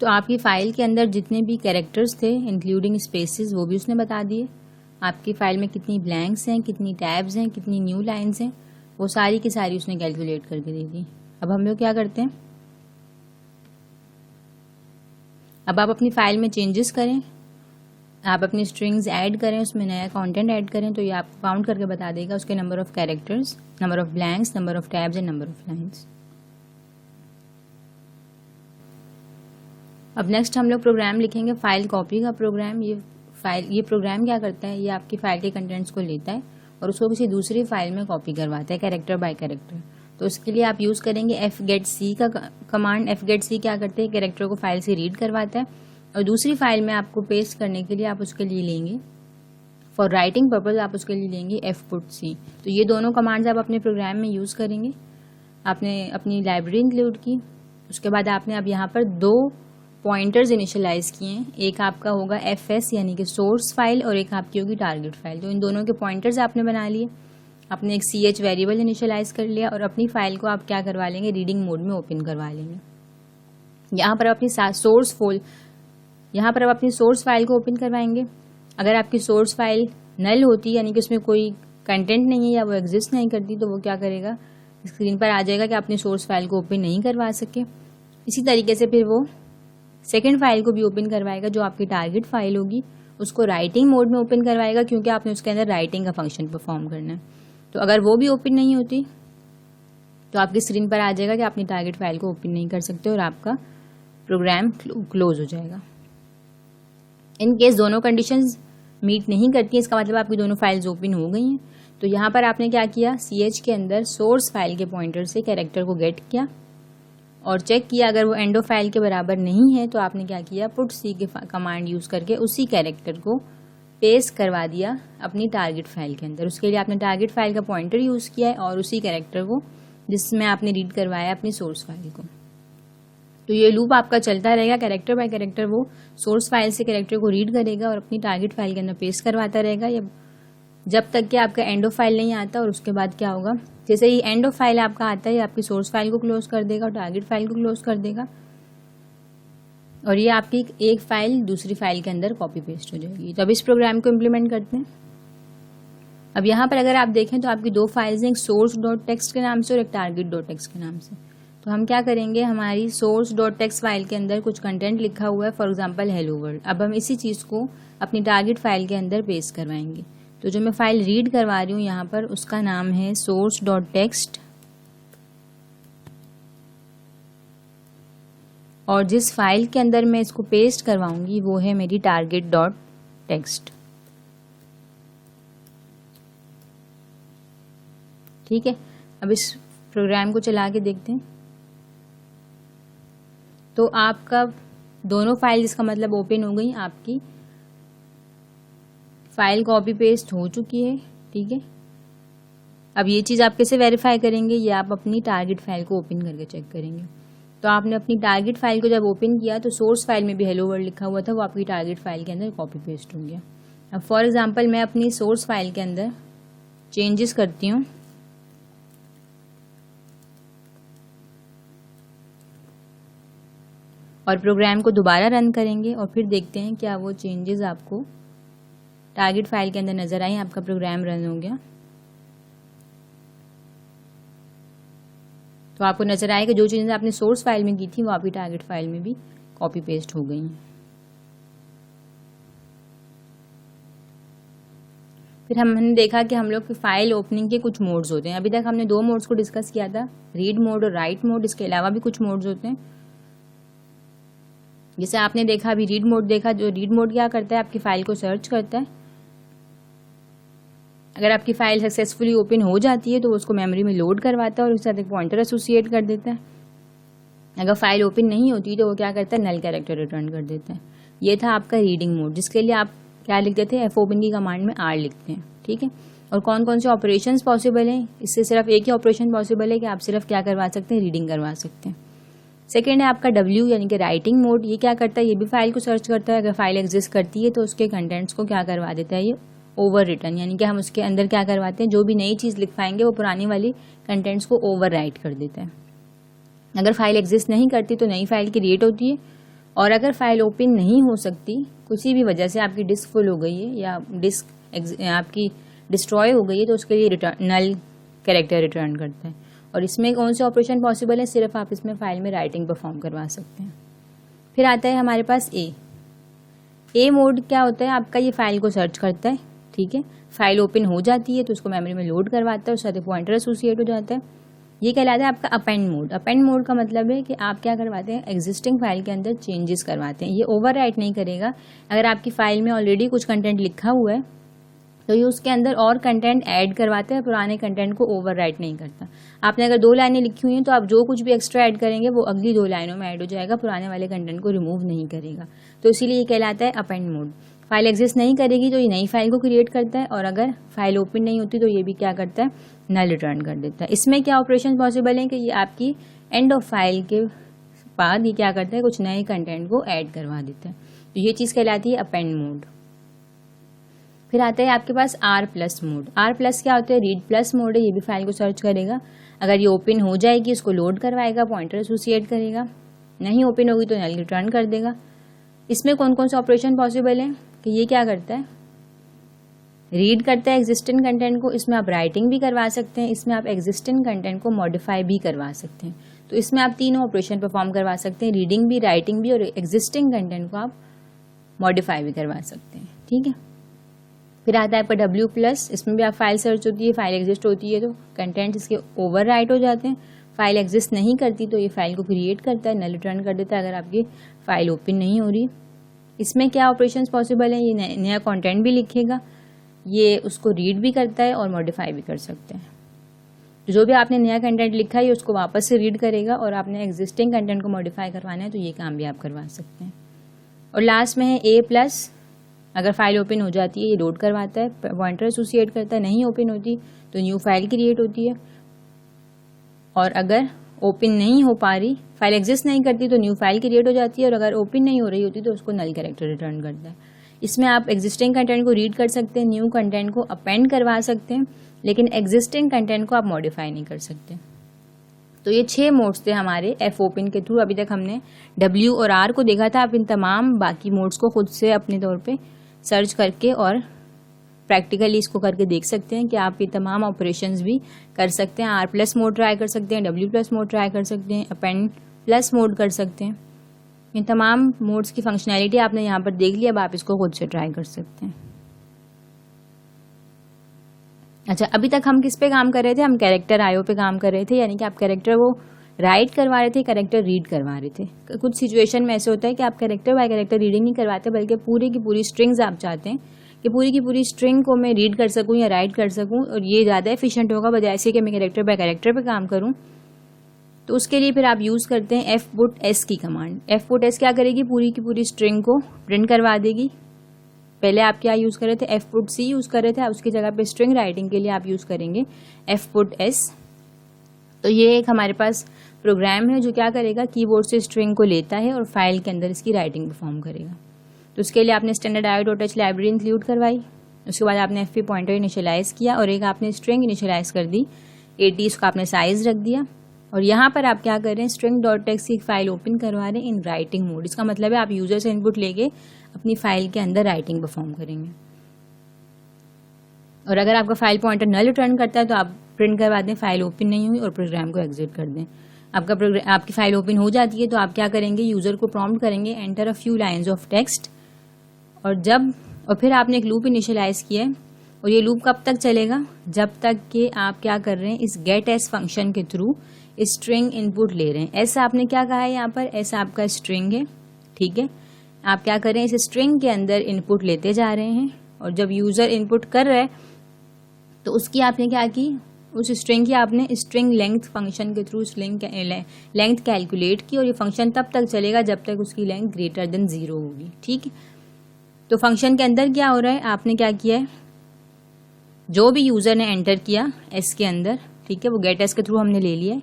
तो आपकी फाइल के अंदर जितने भी कैरेक्टर्स थे इंक्लूडिंग स्पेसेस वो भी उसने बता दिए। आपकी फाइल में कितनी ब्लैंक्स हैं, कितनी टैब्स हैं, कितनी न्यू लाइन्स हैं, वो सारी की सारी उसने कैलकुलेट करके दे दी। अब हम लोग क्या करते हैं, अब आप अपनी फाइल में चेंजेस करें, आप अपनी स्ट्रिंग्स ऐड करें, उसमें नया कंटेंट ऐड करें, तो ये आपको काउंट करके बता देगा उसके number of characters, number of blanks, number of tabs and number of lines. अब नेक्स्ट हम लोग प्रोग्राम लिखेंगे, फाइल कॉपी का प्रोग्राम। ये प्रोग्राम क्या करता है, ये आपकी फाइल के कंटेंट्स को लेता है और उसको किसी दूसरी फाइल में कॉपी करवाता है कैरेक्टर बाय कैरेक्टर। तो उसके लिए आप यूज़ करेंगे fgetc का कमांड। fgetc क्या करते हैं, कैरेक्टर को फाइल से रीड करवाता है और दूसरी फाइल में आपको पेस्ट करने के लिए आप उसके लिए लेंगे, फॉर राइटिंग पर्पज आप उसके लिए लेंगे fputc। तो ये दोनों कमांड्स आप अपने प्रोग्राम में यूज़ करेंगे। आपने अपनी लाइब्रेरी इंक्लूड की, उसके बाद आपने अब यहाँ पर दो पॉइंटर्स इनिशियलाइज किए हैं। एक आपका होगा fs यानी कि सोर्स फाइल और एक आपकी होगी टारगेट फाइल। तो इन दोनों के पॉइंटर्स आपने बना लिए। आपने एक ch वेरिएबल इनिशियलाइज कर लिया और अपनी फाइल को आप क्या करवा लेंगे, रीडिंग मोड में ओपन करवा लेंगे। यहाँ पर अपनी सोर्स फाइल को ओपन करवाएंगे। अगर आपकी सोर्स फाइल नल होती यानी कि उसमें कोई कंटेंट नहीं है या वो एग्जिस्ट नहीं करती, तो वो क्या करेगा, स्क्रीन पर आ जाएगा कि अपनी सोर्स फाइल को ओपन नहीं करवा सके। इसी तरीके से फिर वो सेकेंड फाइल को भी ओपन करवाएगा, जो आपकी टारगेट फाइल होगी उसको राइटिंग मोड में ओपन करवाएगा, क्योंकि आपने उसके अंदर राइटिंग का फंक्शन परफॉर्म करना है। तो अगर वो भी ओपन नहीं होती तो आपकी स्क्रीन पर आ जाएगा कि अपनी टारगेट फाइल को ओपन नहीं कर सकते और आपका प्रोग्राम क्लोज हो जाएगा। इन केस दोनों कंडीशंस मीट नहीं करती, इसका मतलब आपकी दोनों फाइल्स ओपन हो गई हैं। तो यहाँ पर आपने क्या किया, ch के अंदर सोर्स फाइल के पॉइंटर से कैरेक्टर को गेट किया और चेक किया, अगर वो एंड ऑफ फाइल के बराबर नहीं है तो आपने क्या किया, putc के कमांड यूज़ करके उसी कैरेक्टर को पेस्ट करवा दिया अपनी टारगेट फाइल के अंदर। उसके लिए आपने टारगेट फाइल का पॉइंटर यूज़ किया है और उसी कैरेक्टर को जिसमें आपने रीड करवाया अपनी सोर्स फाइल को। तो ये लूप आपका चलता रहेगा, कैरेक्टर बाय कैरेक्टर वो सोर्स फाइल से कैरेक्टर को रीड करेगा और अपनी टारगेट फाइल के अंदर पेस्ट करवाता रहेगा, या जब तक कि आपका एंड ऑफ फाइल नहीं आता। और उसके बाद क्या होगा, जैसे ही एंड ऑफ फाइल आपका आता है, आपकी सोर्स फाइल को क्लोज कर देगा और टारगेट फाइल को क्लोज कर देगा, और ये आपकी एक फाइल दूसरी फाइल के अंदर कॉपी पेस्ट हो जाएगी। तो अब इस प्रोग्राम को इम्प्लीमेंट करते हैं। अब यहाँ पर अगर आप देखें तो आपकी दो फाइल्स हैं, एक source.txt के नाम से और एक target.txt के नाम से। तो हम क्या करेंगे, हमारी source.txt फाइल के अंदर कुछ कंटेंट लिखा हुआ है, फॉर एग्जांपल हेलो वर्ल्ड। अब हम इसी चीज़ को अपनी टारगेट फाइल के अंदर पेस्ट करवाएंगे। तो जो मैं फाइल रीड करवा रही हूँ यहाँ पर, उसका नाम है source.txt, और जिस फाइल के अंदर मैं इसको पेस्ट करवाऊंगी वो है मेरी target.txt। ठीक है, अब इस प्रोग्राम को चला के देखते हैं। तो आपका दोनों फाइल, इसका मतलब ओपन हो गई, आपकी फाइल कॉपी पेस्ट हो चुकी है। ठीक है, अब ये चीज़ आप कैसे वेरीफाई करेंगे, ये आप अपनी टारगेट फाइल को ओपन करके चेक करेंगे। तो आपने अपनी टारगेट फाइल को जब ओपन किया तो सोर्स फाइल में भी हेलो वर्ल्ड लिखा हुआ था, वो आपकी टारगेट फाइल के अंदर कॉपी पेस्ट हो गया। अब फॉर एग्जांपल मैं अपनी सोर्स फाइल के अंदर चेंजेस करती हूँ। और प्रोग्राम को दोबारा रन करेंगे और फिर देखते हैं क्या वो चेंजेस आपको टारगेट फाइल के अंदर नज़र आए। आपका प्रोग्राम रन हो गया तो आपको नज़र आएगा जो चीज़ें आपने सोर्स फाइल में की थी वो आपकी टारगेट फाइल में भी कॉपी पेस्ट हो गई हैं। फिर हमने देखा कि हम लोग की फाइल ओपनिंग के कुछ मोड्स होते हैं। अभी तक हमने 2 मोड्स को डिस्कस किया था, रीड मोड और राइट मोड। इसके अलावा भी कुछ मोड्स होते हैं। जैसे आपने देखा अभी रीड मोड देखा, जो रीड मोड क्या करता है आपकी फाइल को सर्च करता है। अगर आपकी फाइल सक्सेसफुली ओपन हो जाती है तो उसको मेमोरी में लोड करवाता है और उसके साथ एक पॉइंटर एसोसिएट कर देता है। अगर फाइल ओपन नहीं होती तो वो क्या करता है, नल कैरेक्टर रिटर्न कर देता है। ये था आपका रीडिंग मोड, जिसके लिए आप क्या लिखते थे, एफ ओपन की कमांड में आर लिखते हैं। ठीक है। और कौन कौन से ऑपरेशंस पॉसिबल हैं, इससे सिर्फ एक ही ऑपरेशन पॉसिबल है कि आप सिर्फ क्या करवा सकते हैं, रीडिंग करवा सकते हैं। सेकेंड है आपका डब्ल्यू यानी कि राइटिंग मोड। ये क्या करता है, ये भी फाइल को सर्च करता है। अगर फाइल एग्जिस्ट करती है तो उसके कंटेंट्स को क्या करवा देता है, ये ओवर रिटर्न, यानी कि हम उसके अंदर क्या करवाते हैं, जो भी नई चीज़ लिखवाएंगे वो पुरानी वाली कंटेंट्स को ओवर राइट कर देता है। अगर फाइल एग्जिस्ट नहीं करती तो नई फाइल क्रिएट होती है। और अगर फाइल ओपन नहीं हो सकती किसी भी वजह से, आपकी डिस्क फुल हो गई है या डिस्क आपकी डिस्ट्रॉय हो गई है, तो उसके लिए रिटर्न नल कैरेक्टर रिटर्न करता है। और इसमें कौन से ऑपरेशन पॉसिबल है, सिर्फ आप इसमें फाइल में राइटिंग परफॉर्म करवा सकते हैं। फिर आता है हमारे पास ए मोड। क्या होता है आपका, ये फाइल को सर्च करता है। ठीक है। फाइल ओपन हो जाती है तो उसको मेमोरी में लोड करवाता है, उसके साथ पॉइंटर एसोसिएट हो जाता है। ये कहलाता है आपका अपेंड मोड। अपेंड मोड का मतलब है कि आप क्या करवाते हैं, एग्जिस्टिंग फाइल के अंदर चेंजेस करवाते हैं। ये ओवरराइट नहीं करेगा। अगर आपकी फाइल में ऑलरेडी कुछ कंटेंट लिखा हुआ है तो ये उसके अंदर और कंटेंट ऐड करवाता है, पुराने कंटेंट को ओवरराइट नहीं करता। आपने अगर 2 लाइनें लिखी हुई हैं तो आप जो कुछ भी एक्स्ट्रा ऐड करेंगे वो अगली 2 लाइनों में ऐड हो जाएगा, पुराने वाले कंटेंट को रिमूव नहीं करेगा। तो इसीलिए ये कहलाता है अपेंड मोड। फाइल एग्जिस्ट नहीं करेगी तो ये नई फाइल को क्रिएट करता है, और अगर फाइल ओपन नहीं होती तो ये भी क्या करता है, नल रिटर्न कर देता है। इसमें क्या ऑपरेशन पॉसिबल है कि ये आपकी एंड ऑफ फाइल के बाद ये क्या करता है, कुछ नए कंटेंट को ऐड करवा देता है। तो ये चीज़ कहलाती है अपेंड मोड। फिर आता है आपके पास R plus mode. R plus क्या होता है, रीड प्लस मोड है। ये भी फाइल को सर्च करेगा। अगर ये ओपन हो जाएगी उसको लोड करवाएगा, पॉइंटर एसोसिएट करेगा। नहीं ओपन होगी तो नल रिटर्न कर देगा। इसमें कौन कौन से ऑपरेशन पॉसिबल है कि ये क्या करता है, रीड करता है एग्जिस्टिंग कंटेंट को। इसमें आप राइटिंग भी करवा सकते हैं, इसमें आप एग्जिस्टिंग कंटेंट को मॉडिफाई भी करवा सकते हैं। तो इसमें आप तीनों ऑपरेशन परफॉर्म करवा सकते हैं, रीडिंग भी, राइटिंग भी, और एग्जिस्टिंग कंटेंट को आप मॉडिफाई भी करवा सकते हैं। ठीक है। फिर आता है आपका डब्ल्यू प्लस। इसमें भी आप फाइल सर्च होती है, फाइल एग्जिस्ट होती है तो कंटेंट इसके ओवर राइट हो जाते हैं। फाइल एग्जिस्ट नहीं करती तो ये फाइल को क्रिएट करता है, नल रिटर्न कर देता है अगर आपकी फाइल ओपन नहीं हो रही। इसमें क्या ऑपरेशंस पॉसिबल है, ये नया कंटेंट भी लिखेगा, ये उसको रीड भी करता है और मॉडिफाई भी कर सकते हैं। तो जो भी आपने नया कंटेंट लिखा है उसको वापस से रीड करेगा, और आपने एग्जिस्टिंग कंटेंट को मॉडिफाई करवाना है तो ये काम भी आप करवा सकते हैं। और लास्ट में है ए प्लस। अगर फाइल ओपन हो जाती है ये लोड करवाता है, पॉइंटर एसोसिएट करता है। नहीं ओपन होती तो न्यू फाइल क्रिएट होती है, और अगर ओपन नहीं हो पा रही, फाइल एग्जिस्ट नहीं करती तो न्यू फाइल क्रिएट हो जाती है, और अगर ओपन नहीं हो रही होती तो उसको नल कैरेक्टर रिटर्न करता है। इसमें आप एग्जिस्टिंग कंटेंट को रीड कर सकते हैं, न्यू कंटेंट को अपेंड करवा सकते हैं, लेकिन एग्जिस्टिंग कंटेंट को आप मॉडिफाई नहीं कर सकते। तो ये 6 मोड्स थे हमारे एफ ओपन के थ्रू। अभी तक हमने डब्ल्यू और आर को देखा था। आप इन तमाम बाकी मोड्स को खुद से अपने तौर पे सर्च करके और प्रैक्टिकली इसको करके देख सकते हैं कि आप ये तमाम ऑपरेशंस भी कर सकते हैं। आर प्लस मोड ट्राई कर सकते हैं, डब्ल्यू प्लस मोड ट्राई कर सकते हैं, अपेंड प्लस मोड कर सकते हैं। इन तमाम मोड्स की फंक्शनैलिटी आपने यहाँ पर देख लिया, अब आप इसको खुद से ट्राई कर सकते हैं। अच्छा, अभी तक हम किस पे काम कर रहे थे, हम कैरेक्टर आईओ पे काम कर रहे थे, यानी कि आप कैरेक्टर वो राइट करवा रहे थे, कैरेक्टर रीड करवा रहे थे। कुछ सिचुएशन में ऐसे होता है कि आप कैरेक्टर बाय कैरेक्टर रीडिंग नहीं करवाते, बल्कि पूरी की पूरी स्ट्रिंग्स आप चाहते हैं कि पूरी की पूरी स्ट्रिंग को मैं रीड कर सकूं या राइट कर सकूं, और ये ज़्यादा एफिशिएंट होगा बजाय से कि मैं कैरेक्टर बाय कैरेक्टर पे काम करूं। तो उसके लिए फिर आप यूज़ करते हैं एफ पुट एस की कमांड। एफ पुट एस क्या करेगी, पूरी की पूरी स्ट्रिंग को प्रिंट करवा देगी। पहले आप क्या यूज़ कर रहे थे, एफ पुट सी यूज़ कर रहे थे, उसकी जगह पे स्ट्रिंग राइटिंग के लिए आप यूज़ करेंगे एफ पुट एस। तो ये एक हमारे पास प्रोग्राम है जो क्या करेगा, कीबोर्ड से स्ट्रिंग को लेता है और फाइल के अंदर इसकी राइटिंग परफॉर्म करेगा। तो उसके लिए आपने स्टैंडर्ड IO.h लाइब्रेरी इंक्लूड करवाई, उसके बाद आपने एफ पॉइंटर इनिशियलाइज किया, और एक आपने स्ट्रिंग इनिशियलाइज कर दी 80, उसका आपने साइज रख दिया। और यहाँ पर आप क्या कर रहे हैं, स्ट्रिंग डॉट टेक्स्ट की फाइल ओपन करवा रहे हैं इन राइटिंग मोड। इसका मतलब है आप यूजर से इनपुट लेके अपनी फाइल के अंदर राइटिंग परफॉर्म करेंगे। और अगर आपका फाइल पॉइंटर नल रिटर्न करता है तो आप प्रिंट करवा दें फाइल ओपन नहीं हुई और प्रोग्राम को एग्जिट कर दें। आपकी फाइल ओपन हो जाती है तो आप क्या करेंगे, यूजर को प्रॉम्प्ट करेंगे enter a few lines of text, और फिर आपने एक लूप इनिशियलाइज किया है। और ये लूप कब तक चलेगा, जब तक कि आप क्या कर रहे हैं, इस गेट एस फंक्शन के थ्रू स्ट्रिंग इनपुट ले रहे हैं। एस आपने क्या कहा है यहाँ पर, एस आपका स्ट्रिंग है, ठीक है। आप क्या कर रहे हैं, इस स्ट्रिंग के अंदर इनपुट लेते जा रहे हैं, और जब यूजर इनपुट कर रहा है तो उसकी आपने क्या की, उस स्ट्रिंग की आपने स्ट्रिंग लेंथ फंक्शन के थ्रू स्ट्रिंग लेंथ कैलकुलेट की, और ये फंक्शन तब तक चलेगा जब तक उसकी लेंथ ग्रेटर देन 0 होगी, ठीक है। तो फंक्शन के अंदर क्या हो रहा है, आपने क्या किया है, जो भी यूजर ने एंटर किया एस के अंदर, ठीक है, वो गेट एस के थ्रू हमने ले लिया है,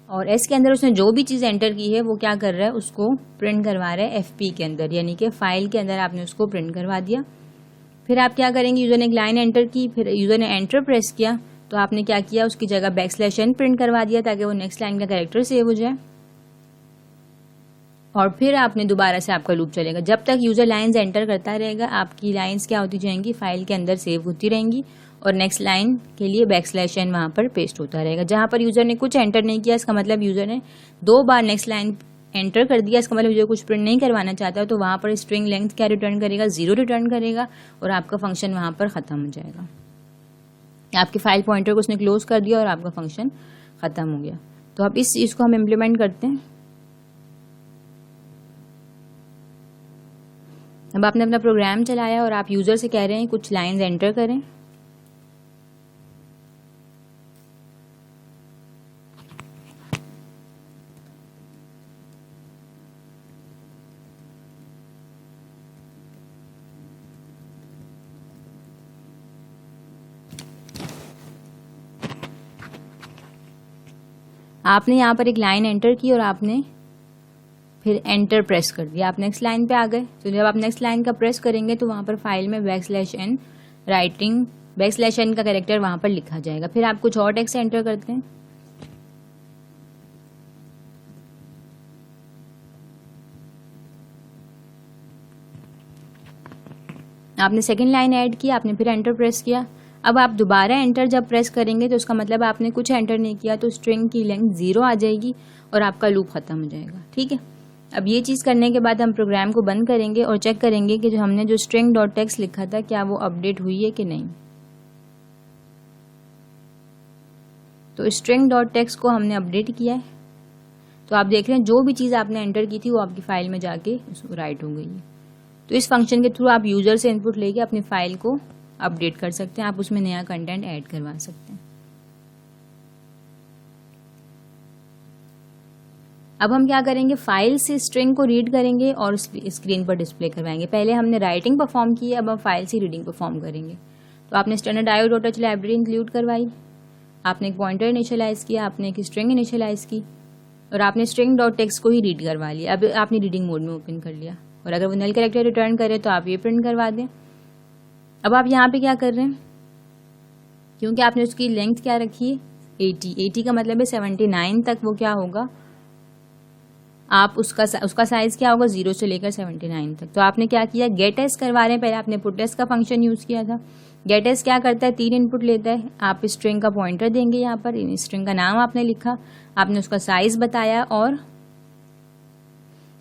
और एस के अंदर उसने जो भी चीज़ एंटर की है वो क्या कर रहा है, उसको प्रिंट करवा रहा है एफ पी के अंदर, यानी कि फाइल के अंदर आपने उसको प्रिंट करवा दिया। फिर आप क्या करेंगे, यूजर ने एक लाइन एंटर की, फिर यूजर ने एंटर प्रेस किया तो आपने क्या किया, उसकी जगह बैकस्लैश प्रिंट करवा दिया ताकि वो नेक्स्ट लाइन का कैरेक्टर सेव हो जाए। और फिर आपने दोबारा से आपका लूप चलेगा, जब तक यूजर लाइंस एंटर करता रहेगा आपकी लाइंस क्या होती जाएंगी, फाइल के अंदर सेव होती रहेंगी, और नेक्स्ट लाइन के लिए बैकस्लैश वहां पर पेस्ट होता रहेगा। जहां पर यूजर ने कुछ एंटर नहीं किया, इसका मतलब यूजर ने 2 बार नेक्स्ट लाइन एंटर कर दिया, इसका मतलब यूजर कुछ प्रिंट नहीं करवाना चाहता, तो वहां पर स्ट्रिंग लेंथ क्या रिटर्न करेगा, 0 रिटर्न करेगा, और आपका फंक्शन वहां पर खत्म हो जाएगा। आपके फाइल पॉइंटर को उसने क्लोज कर दिया और आपका फंक्शन खत्म हो गया। तो अब इस चीज को हम इम्प्लीमेंट करते हैं। अब आपने अपना प्रोग्राम चलाया और आप यूजर से कह रहे हैं कुछ लाइंस एंटर करें। आपने यहाँ पर एक लाइन एंटर की और आपने फिर एंटर प्रेस कर दिया, आप नेक्स्ट लाइन पे आ गए। तो जब आप नेक्स्ट लाइन का प्रेस करेंगे तो वहां पर फाइल में बैकस्लैश n का कैरेक्टर वहां पर लिखा जाएगा। फिर आप कुछ और टेक्स्ट एंटर करते हैं। आपने सेकेंड लाइन ऐड की, आपने फिर एंटर प्रेस किया। अब आप दोबारा एंटर जब प्रेस करेंगे तो उसका मतलब आपने कुछ एंटर नहीं किया, तो स्ट्रिंग की लेंथ 0 आ जाएगी और आपका लूप खत्म हो जाएगा, ठीक है। अब ये चीज़ करने के बाद हम प्रोग्राम को बंद करेंगे और चेक करेंगे कि हमने जो स्ट्रिंग डॉट टेक्स्ट लिखा था क्या वो अपडेट हुई है कि नहीं। तो स्ट्रिंग डॉट टेक्स्ट को हमने अपडेट किया है, तो आप देख रहे हैं जो भी चीज़ आपने एंटर की थी वो आपकी फाइल में जाके राइट हो गई है। तो इस फंक्शन के थ्रू आप यूजर से इनपुट लेके अपनी फाइल को अपडेट कर सकते हैं, आप उसमें नया कंटेंट ऐड करवा सकते हैं। अब हम क्या करेंगे, फाइल से स्ट्रिंग को रीड करेंगे और स्क्रीन पर डिस्प्ले करवाएंगे। पहले हमने राइटिंग परफॉर्म की है, अब हम फाइल से रीडिंग परफॉर्म करेंगे। तो आपने स्टैंडर्ड IO.h लाइब्रेरी इंक्लूड करवाई, आपने एक पॉइंटर इनिशियलाइज किया, आपने एक स्ट्रिंग इनिशियलाइज की, और आपने स्ट्रिंग डॉट टेक्स्ट को ही रीड करवा लिया। अब आपने रीडिंग मोड में ओपन कर लिया, और अगर वो नल कैरेक्टर रिटर्न करे तो आप ये प्रिंट करवा दें। अब आप यहाँ पे क्या कर रहे हैं, क्योंकि आपने उसकी लेंथ क्या रखी है 80 का मतलब है 79 तक वो क्या होगा, आप उसका साइज क्या होगा 0 से लेकर 79 तक। तो आपने क्या किया, गेट एस करवा रहे हैं। पहले आपने पुट एस का फंक्शन यूज किया था। गेट एस क्या करता है, 3 इनपुट लेता है। आप स्ट्रिंग का पॉइंटर देंगे, यहाँ पर स्ट्रिंग का नाम आपने लिखा, आपने उसका साइज बताया, और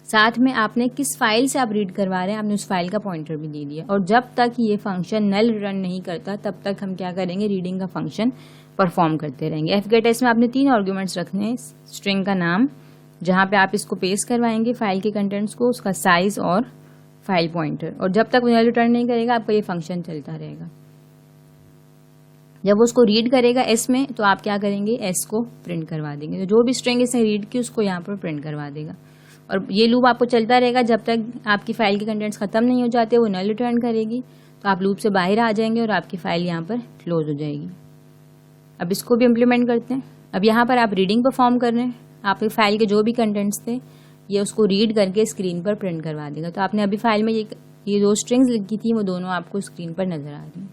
साथ में आपने किस फाइल से आप रीड करवा रहे हैं आपने उस फाइल का पॉइंटर भी दे दिया। और जब तक ये फंक्शन नल रिटर्न नहीं करता तब तक हम क्या करेंगे, रीडिंग का फंक्शन परफॉर्म करते रहेंगे। fgetS में आपने 3 आर्ग्यूमेंट्स रखने हैं, स्ट्रिंग का नाम जहाँ पे आप इसको पेस्ट करवाएंगे फाइल के कंटेंट्स को, उसका साइज और फाइल पॉइंटर। और जब तक वो नल रिटर्न नहीं करेगा आपका ये फंक्शन चलता रहेगा। जब वो उसको रीड करेगा एस में तो आप क्या करेंगे, एस को प्रिंट करवा देंगे। तो जो भी स्ट्रिंग इसने रीड की उसको यहाँ पर प्रिंट करवा देगा, और ये लूप आपको चलता रहेगा जब तक आपकी फाइल के कंटेंट्स खत्म नहीं हो जाते, वो नल रिटर्न करेगी। तो आप लूप से बाहर आ जाएंगे और आपकी फाइल यहाँ पर क्लोज हो जाएगी। अब इसको भी इम्प्लीमेंट करते हैं। अब यहाँ पर आप रीडिंग परफॉर्म कर रहे हैं, आपकी फाइल के जो भी कंटेंट्स थे ये उसको रीड करके स्क्रीन पर प्रिंट करवा देगा। तो आपने अभी फाइल में ये 2 स्ट्रिंग्स लिखी थी वो दोनों आपको स्क्रीन पर नजर आ रही हैं।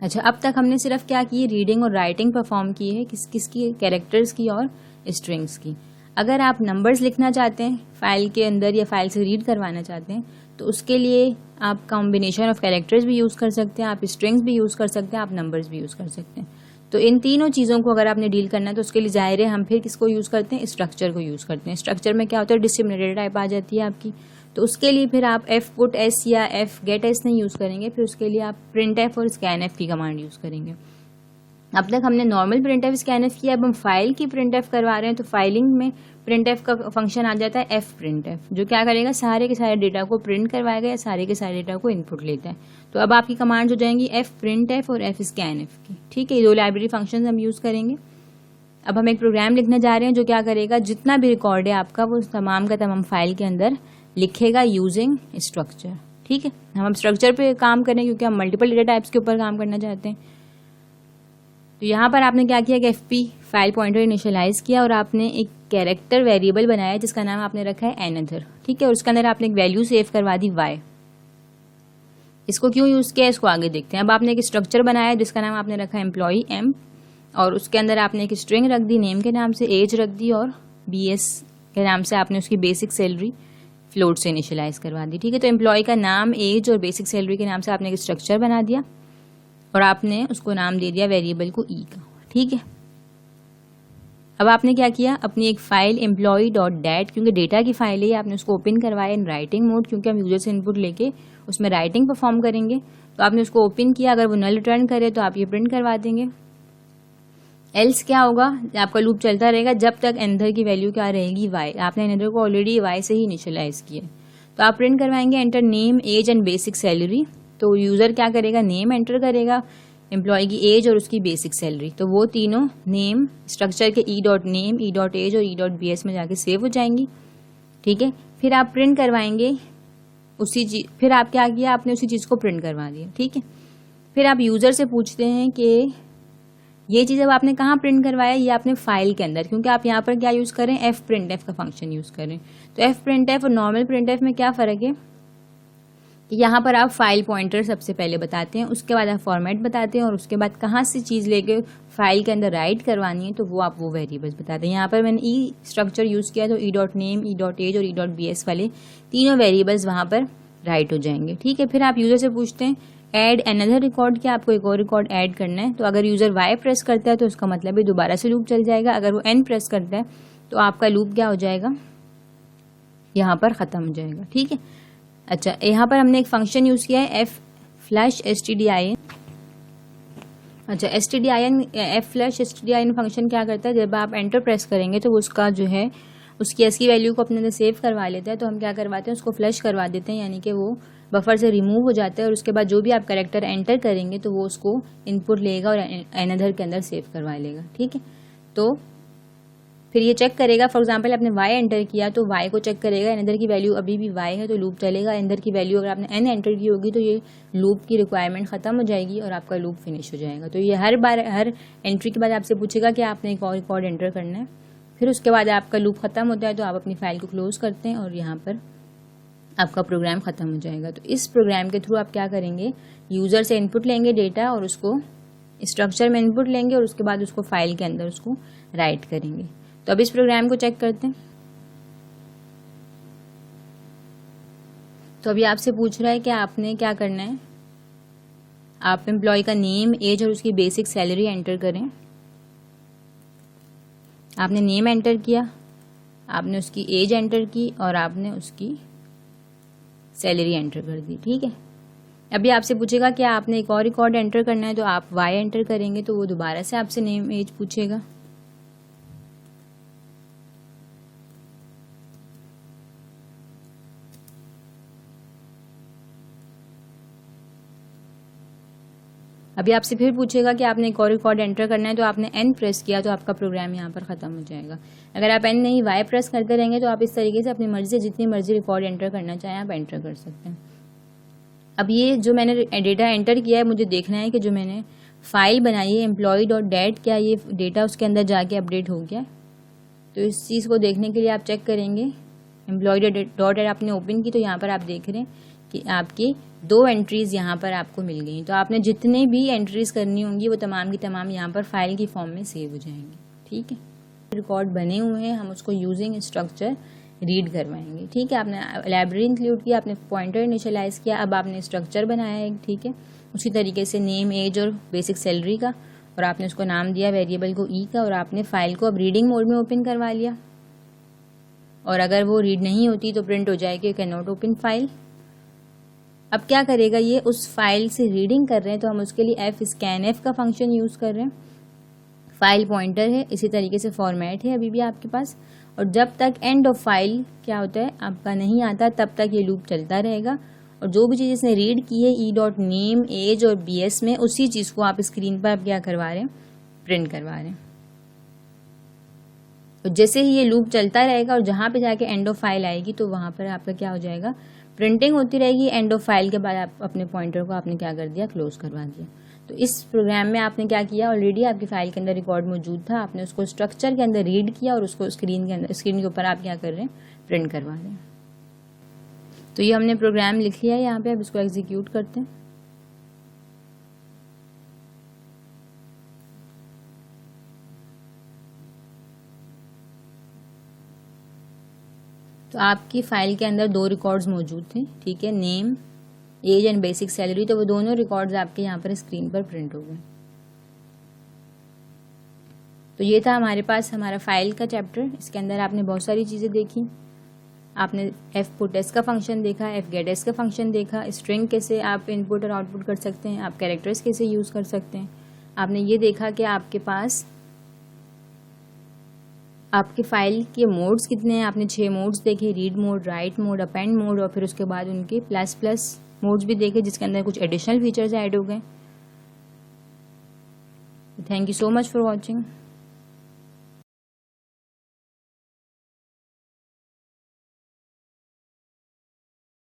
अच्छा, अब तक हमने सिर्फ क्या की, रीडिंग और राइटिंग परफॉर्म की है, किसकी, कैरेक्टर्स की और स्ट्रिंग्स की। अगर आप नंबर्स लिखना चाहते हैं फाइल के अंदर या फाइल से रीड करवाना चाहते हैं तो उसके लिए आप कॉम्बिनेशन ऑफ कैरेक्टर्स भी यूज़ कर सकते हैं, आप स्ट्रिंग्स भी यूज़ कर सकते हैं, आप नंबर्स भी यूज़ कर सकते हैं। तो इन तीनों चीज़ों को अगर आपने डील करना है तो उसके लिए ज़ाहिर है हम फिर किसको यूज़ करते हैं, स्ट्रक्चर को यूज़ करते हैं। स्ट्रक्चर में क्या होता है, डिस्क्रिमिनेटर टाइप आ जाती है आपकी। तो उसके लिए फिर आप एफ पुट एस या एफ गेट एस नहीं यूज़ करेंगे, फिर उसके लिए आप प्रिंट एफ और स्कैन एफ की कमांड यूज़ करेंगे। अब तक हमने normal print F scan F किया, अब हम फाइल की प्रिंट एफ करवा रहे हैं। तो फाइलिंग में प्रिंट एफ का फंक्शन आ जाता है एफ प्रिंट एफ, जो क्या करेगा, सारे के सारे डेटा को प्रिंट करवाएगा या सारे के सारे डेटा को इनपुट लेता है। तो अब आपकी कमांड हो जाएंगी एफ प्रिंट एफ और एफ स्कैन एफ की। ठीक है, ये दो लाइब्रेरी फंक्शन हम यूज़ करेंगे। अब हम एक प्रोग्राम लिखने जा रहे हैं जो क्या करेगा, जितना भी रिकॉर्ड है आपका वो तमाम का तमाम फाइल के अंदर लिखेगा यूजिंग स्ट्रक्चर। ठीक है, हम स्ट्रक्चर पे काम करें क्योंकि हम मल्टीपल डेटा टाइप्स के ऊपर काम करना चाहते हैं। तो यहाँ पर आपने क्या किया कि एफपी फाइल पॉइंटर इनिशियलाइज किया और आपने एक कैरेक्टर वेरिएबल बनाया जिसका नाम आपने रखा है एनदर। ठीक है, और उसके अंदर आपने एक वैल्यू सेव करवा दी y। इसको क्यों यूज किया, इसको आगे देखते हैं। अब आपने एक स्ट्रक्चर बनाया जिसका नाम आपने रखा है एम्प्लॉई एम, और उसके अंदर आपने एक स्ट्रिंग रख दी नेम के नाम से, एज रख दी, और bs के नाम से आपने उसकी बेसिक सैलरी फ्लोट से इनिशियलाइज करवा दी। ठीक है, तो एम्प्लॉय का नाम, एज और बेसिक सैलरी के नाम से आपने एक स्ट्रक्चर बना दिया और आपने उसको नाम दे दिया वेरिएबल को ई का। ठीक है, अब आपने क्या किया, अपनी एक फाइल employee.dat, क्योंकि डेटा की फाइल है, आपने उसको ओपन करवाया इन राइटिंग मोड, क्योंकि हम यूजर से इनपुट लेके उसमें राइटिंग परफॉर्म करेंगे। तो आपने उसको ओपन किया, अगर वो नल रिटर्न करे तो आप ये प्रिंट करवा देंगे। एल्स क्या होगा, आपका लूप चलता रहेगा जब तक एंटर की वैल्यू क्या रहेगी, y। आपने एंटर को ऑलरेडी y से ही इनिशियलाइज किया, तो आप प्रिंट करवाएंगे enter name, age and basic salary. तो यूजर क्या करेगा, नेम एंटर करेगा, एम्प्लॉय की एज और उसकी बेसिक सैलरी, तो वो तीनों नेम स्ट्रक्चर के e.name, e.age और e.bs में जाके सेव हो जाएंगी। ठीक है, फिर आप प्रिंट करवाएंगे उसी चीज, फिर आप क्या किया, आपने उसी चीज़ को प्रिंट करवा दिया। ठीक है, फिर आप यूज़र से पूछते हैं कि ये चीज़ अब आपने कहाँ प्रिंट करवाया, ये आपने फाइल के अंदर, क्योंकि आप यहाँ पर क्या यूज़ करें, एफ प्रिंट एफ का फंक्शन यूज़ करें। तो एफ प्रिंट एफ और नॉर्मल प्रिंट एफ में क्या फ़र्क है, यहाँ पर आप फाइल पॉइंटर सबसे पहले बताते हैं, उसके बाद आप फॉर्मेट बताते हैं, और उसके बाद कहाँ से चीज़ लेके फाइल के अंदर राइट करवानी है तो वो आप वो वेरिएबल्स बताते हैं। यहाँ पर मैंने ई स्ट्रक्चर यूज़ किया, तो e.name, e.age और e.bs वाले तीनों वेरिएबल्स वहाँ पर राइट हो जाएंगे। ठीक है, फिर आप यूज़र से पूछते हैं ऐड अनदर रिकॉर्ड, क्या आपको एक और रिकॉर्ड ऐड करना है। तो अगर यूज़र y प्रेस करता है तो उसका मतलब है दोबारा से लूप चल जाएगा, अगर वो n प्रेस करता है तो आपका लूप क्या हो जाएगा, यहाँ पर ख़त्म हो जाएगा। ठीक है, अच्छा, यहाँ पर हमने एक फंक्शन यूज़ किया है एफ फ्लैश stdin। अच्छा, एफ फ्लैश stdin फंक्शन क्या करता है, जब आप एंटर प्रेस करेंगे तो वो उसका जो है उसकी एस की वैल्यू को अपने अंदर सेव करवा लेता है। तो हम क्या करवाते हैं, उसको फ्लैश करवा देते हैं, यानी कि वो बफर से रिमूव हो जाता है, और उसके बाद जो भी आप कैरेक्टर एंटर करेंगे तो वो उसको इनपुट लेगा और अनदर के अंदर सेव करवा लेगा। ठीक है, तो फिर ये चेक करेगा, फॉर एग्जांपल आपने y एंटर किया तो y को चेक करेगा, एंटर की वैल्यू अभी भी y है तो लूप चलेगा। एंटर की वैल्यू अगर आपने n एंटर की होगी तो ये लूप की रिक्वायरमेंट खत्म हो जाएगी और आपका लूप फिनिश हो जाएगा। तो ये हर बार हर एंट्री के बाद आपसे पूछेगा कि आपने एक और रिकॉर्ड एंटर करना है, फिर उसके बाद आपका लूप खत्म होता है तो आप अपनी फाइल को क्लोज करते हैं और यहाँ पर आपका प्रोग्राम खत्म हो जाएगा। तो इस प्रोग्राम के थ्रू आप क्या करेंगे, यूज़र से इनपुट लेंगे डेटा और उसको स्ट्रक्चर में इनपुट लेंगे और उसके बाद उसको फाइल के अंदर उसको राइट करेंगे। तो अब इस प्रोग्राम को चेक करते हैं। तो अभी आपसे पूछ रहा है कि आपने क्या करना है, आप एम्प्लॉय का नेम, एज और उसकी बेसिक सैलरी एंटर करें। आपने नेम एंटर किया, आपने उसकी एज एंटर की और आपने उसकी सैलरी एंटर कर दी। ठीक है, अभी आपसे पूछेगा कि आपने एक और रिकॉर्ड एंटर करना है, तो आप y एंटर करेंगे तो वो दोबारा से आपसे नेम एज पूछेगा। अभी आपसे फिर पूछेगा कि आपने एक और रिकॉर्ड एंटर करना है, तो आपने n प्रेस किया तो आपका प्रोग्राम यहाँ पर ख़त्म हो जाएगा। अगर आप n नहीं y प्रेस करते रहेंगे तो आप इस तरीके से अपनी मर्जी से जितनी मर्जी रिकॉर्ड एंटर करना चाहें आप एंटर कर सकते हैं। अब ये जो मैंने डेटा एंटर किया है, मुझे देखना है कि जो मैंने फाइल बनाई है employee.dat, क्या ये डेटा उसके अंदर जाके अपडेट हो गया। तो इस चीज़ को देखने के लिए आप चेक करेंगे, employee.dat आपने ओपन की तो यहाँ पर आप देख रहे हैं कि आपकी 2 एंट्रीज यहाँ पर आपको मिल गई। तो आपने जितने भी एंट्रीज करनी होंगी वो तमाम की तमाम यहाँ पर फाइल की फॉर्म में सेव हो जाएंगी। ठीक है, रिकॉर्ड बने हुए हैं, हम उसको यूजिंग स्ट्रक्चर रीड करवाएंगे। ठीक है, आपने लाइब्रेरी इंक्लूड किया, आपने पॉइंटर इनिशियलाइज किया, अब आपने स्ट्रक्चर बनाया है। ठीक है, उसी तरीके से नेम, एज और बेसिक सैलरी का, और आपने उसको नाम दिया वेरिएबल को ई का, और आपने फाइल को अब रीडिंग मोड में ओपन करवा लिया। और अगर वो रीड नहीं होती तो प्रिंट हो जाएगी कैन नॉट ओपन फाइल। अब क्या करेगा ये, उस फाइल से रीडिंग कर रहे हैं तो हम उसके लिए scanf का फंक्शन यूज कर रहे हैं। फाइल पॉइंटर है, इसी तरीके से फॉर्मेट है अभी भी आपके पास, और जब तक एंड ऑफ फाइल क्या होता है आपका नहीं आता तब तक ये लूप चलता रहेगा। और जो भी चीज़ इसने रीड की है e.name, एज और bs में, उसी चीज़ को आप स्क्रीन पर आप क्या करवा रहे हैं, प्रिंट करवा रहे हैं। तो जैसे ही ये लूप चलता रहेगा और जहाँ पे जाके एंड ऑफ फाइल आएगी तो वहाँ पर आपका क्या हो जाएगा, प्रिंटिंग होती रहेगी। एंड ऑफ फाइल के बाद आप अपने पॉइंटर को आपने क्या कर दिया, क्लोज करवा दिया। तो इस प्रोग्राम में आपने क्या किया, ऑलरेडी आपकी फाइल के अंदर रिकॉर्ड मौजूद था, आपने उसको स्ट्रक्चर के अंदर रीड किया और उसको स्क्रीन के ऊपर आप क्या कर रहे हैं, प्रिंट करवा रहे हैं। तो ये हमने प्रोग्राम लिख लिया है यहाँ पे, अब इसको एग्जीक्यूट करते हैं। तो आपकी फाइल के अंदर 2 रिकॉर्ड्स मौजूद थे। ठीक है, name, age and basic salary, तो वो दोनों रिकॉर्ड्स आपके यहाँ पर स्क्रीन पर प्रिंट हो गए। तो ये था हमारे पास हमारा फाइल का चैप्टर। इसके अंदर आपने बहुत सारी चीज़ें देखी। आपने fputs का फंक्शन देखा, fgets का फंक्शन देखा, स्ट्रिंग कैसे आप इनपुट और आउटपुट कर सकते हैं, आप कैरेक्टर्स कैसे यूज़ कर सकते हैं। आपने ये देखा कि आपके पास आपके फाइल के मोड्स कितने हैं, आपने 6 मोड्स देखे, read mode, right mode, append mode, और फिर उसके बाद उनके प्लस मोड्स भी देखे जिसके अंदर कुछ एडिशनल फीचर्स ऐड हो गए। Thank you so much for watching.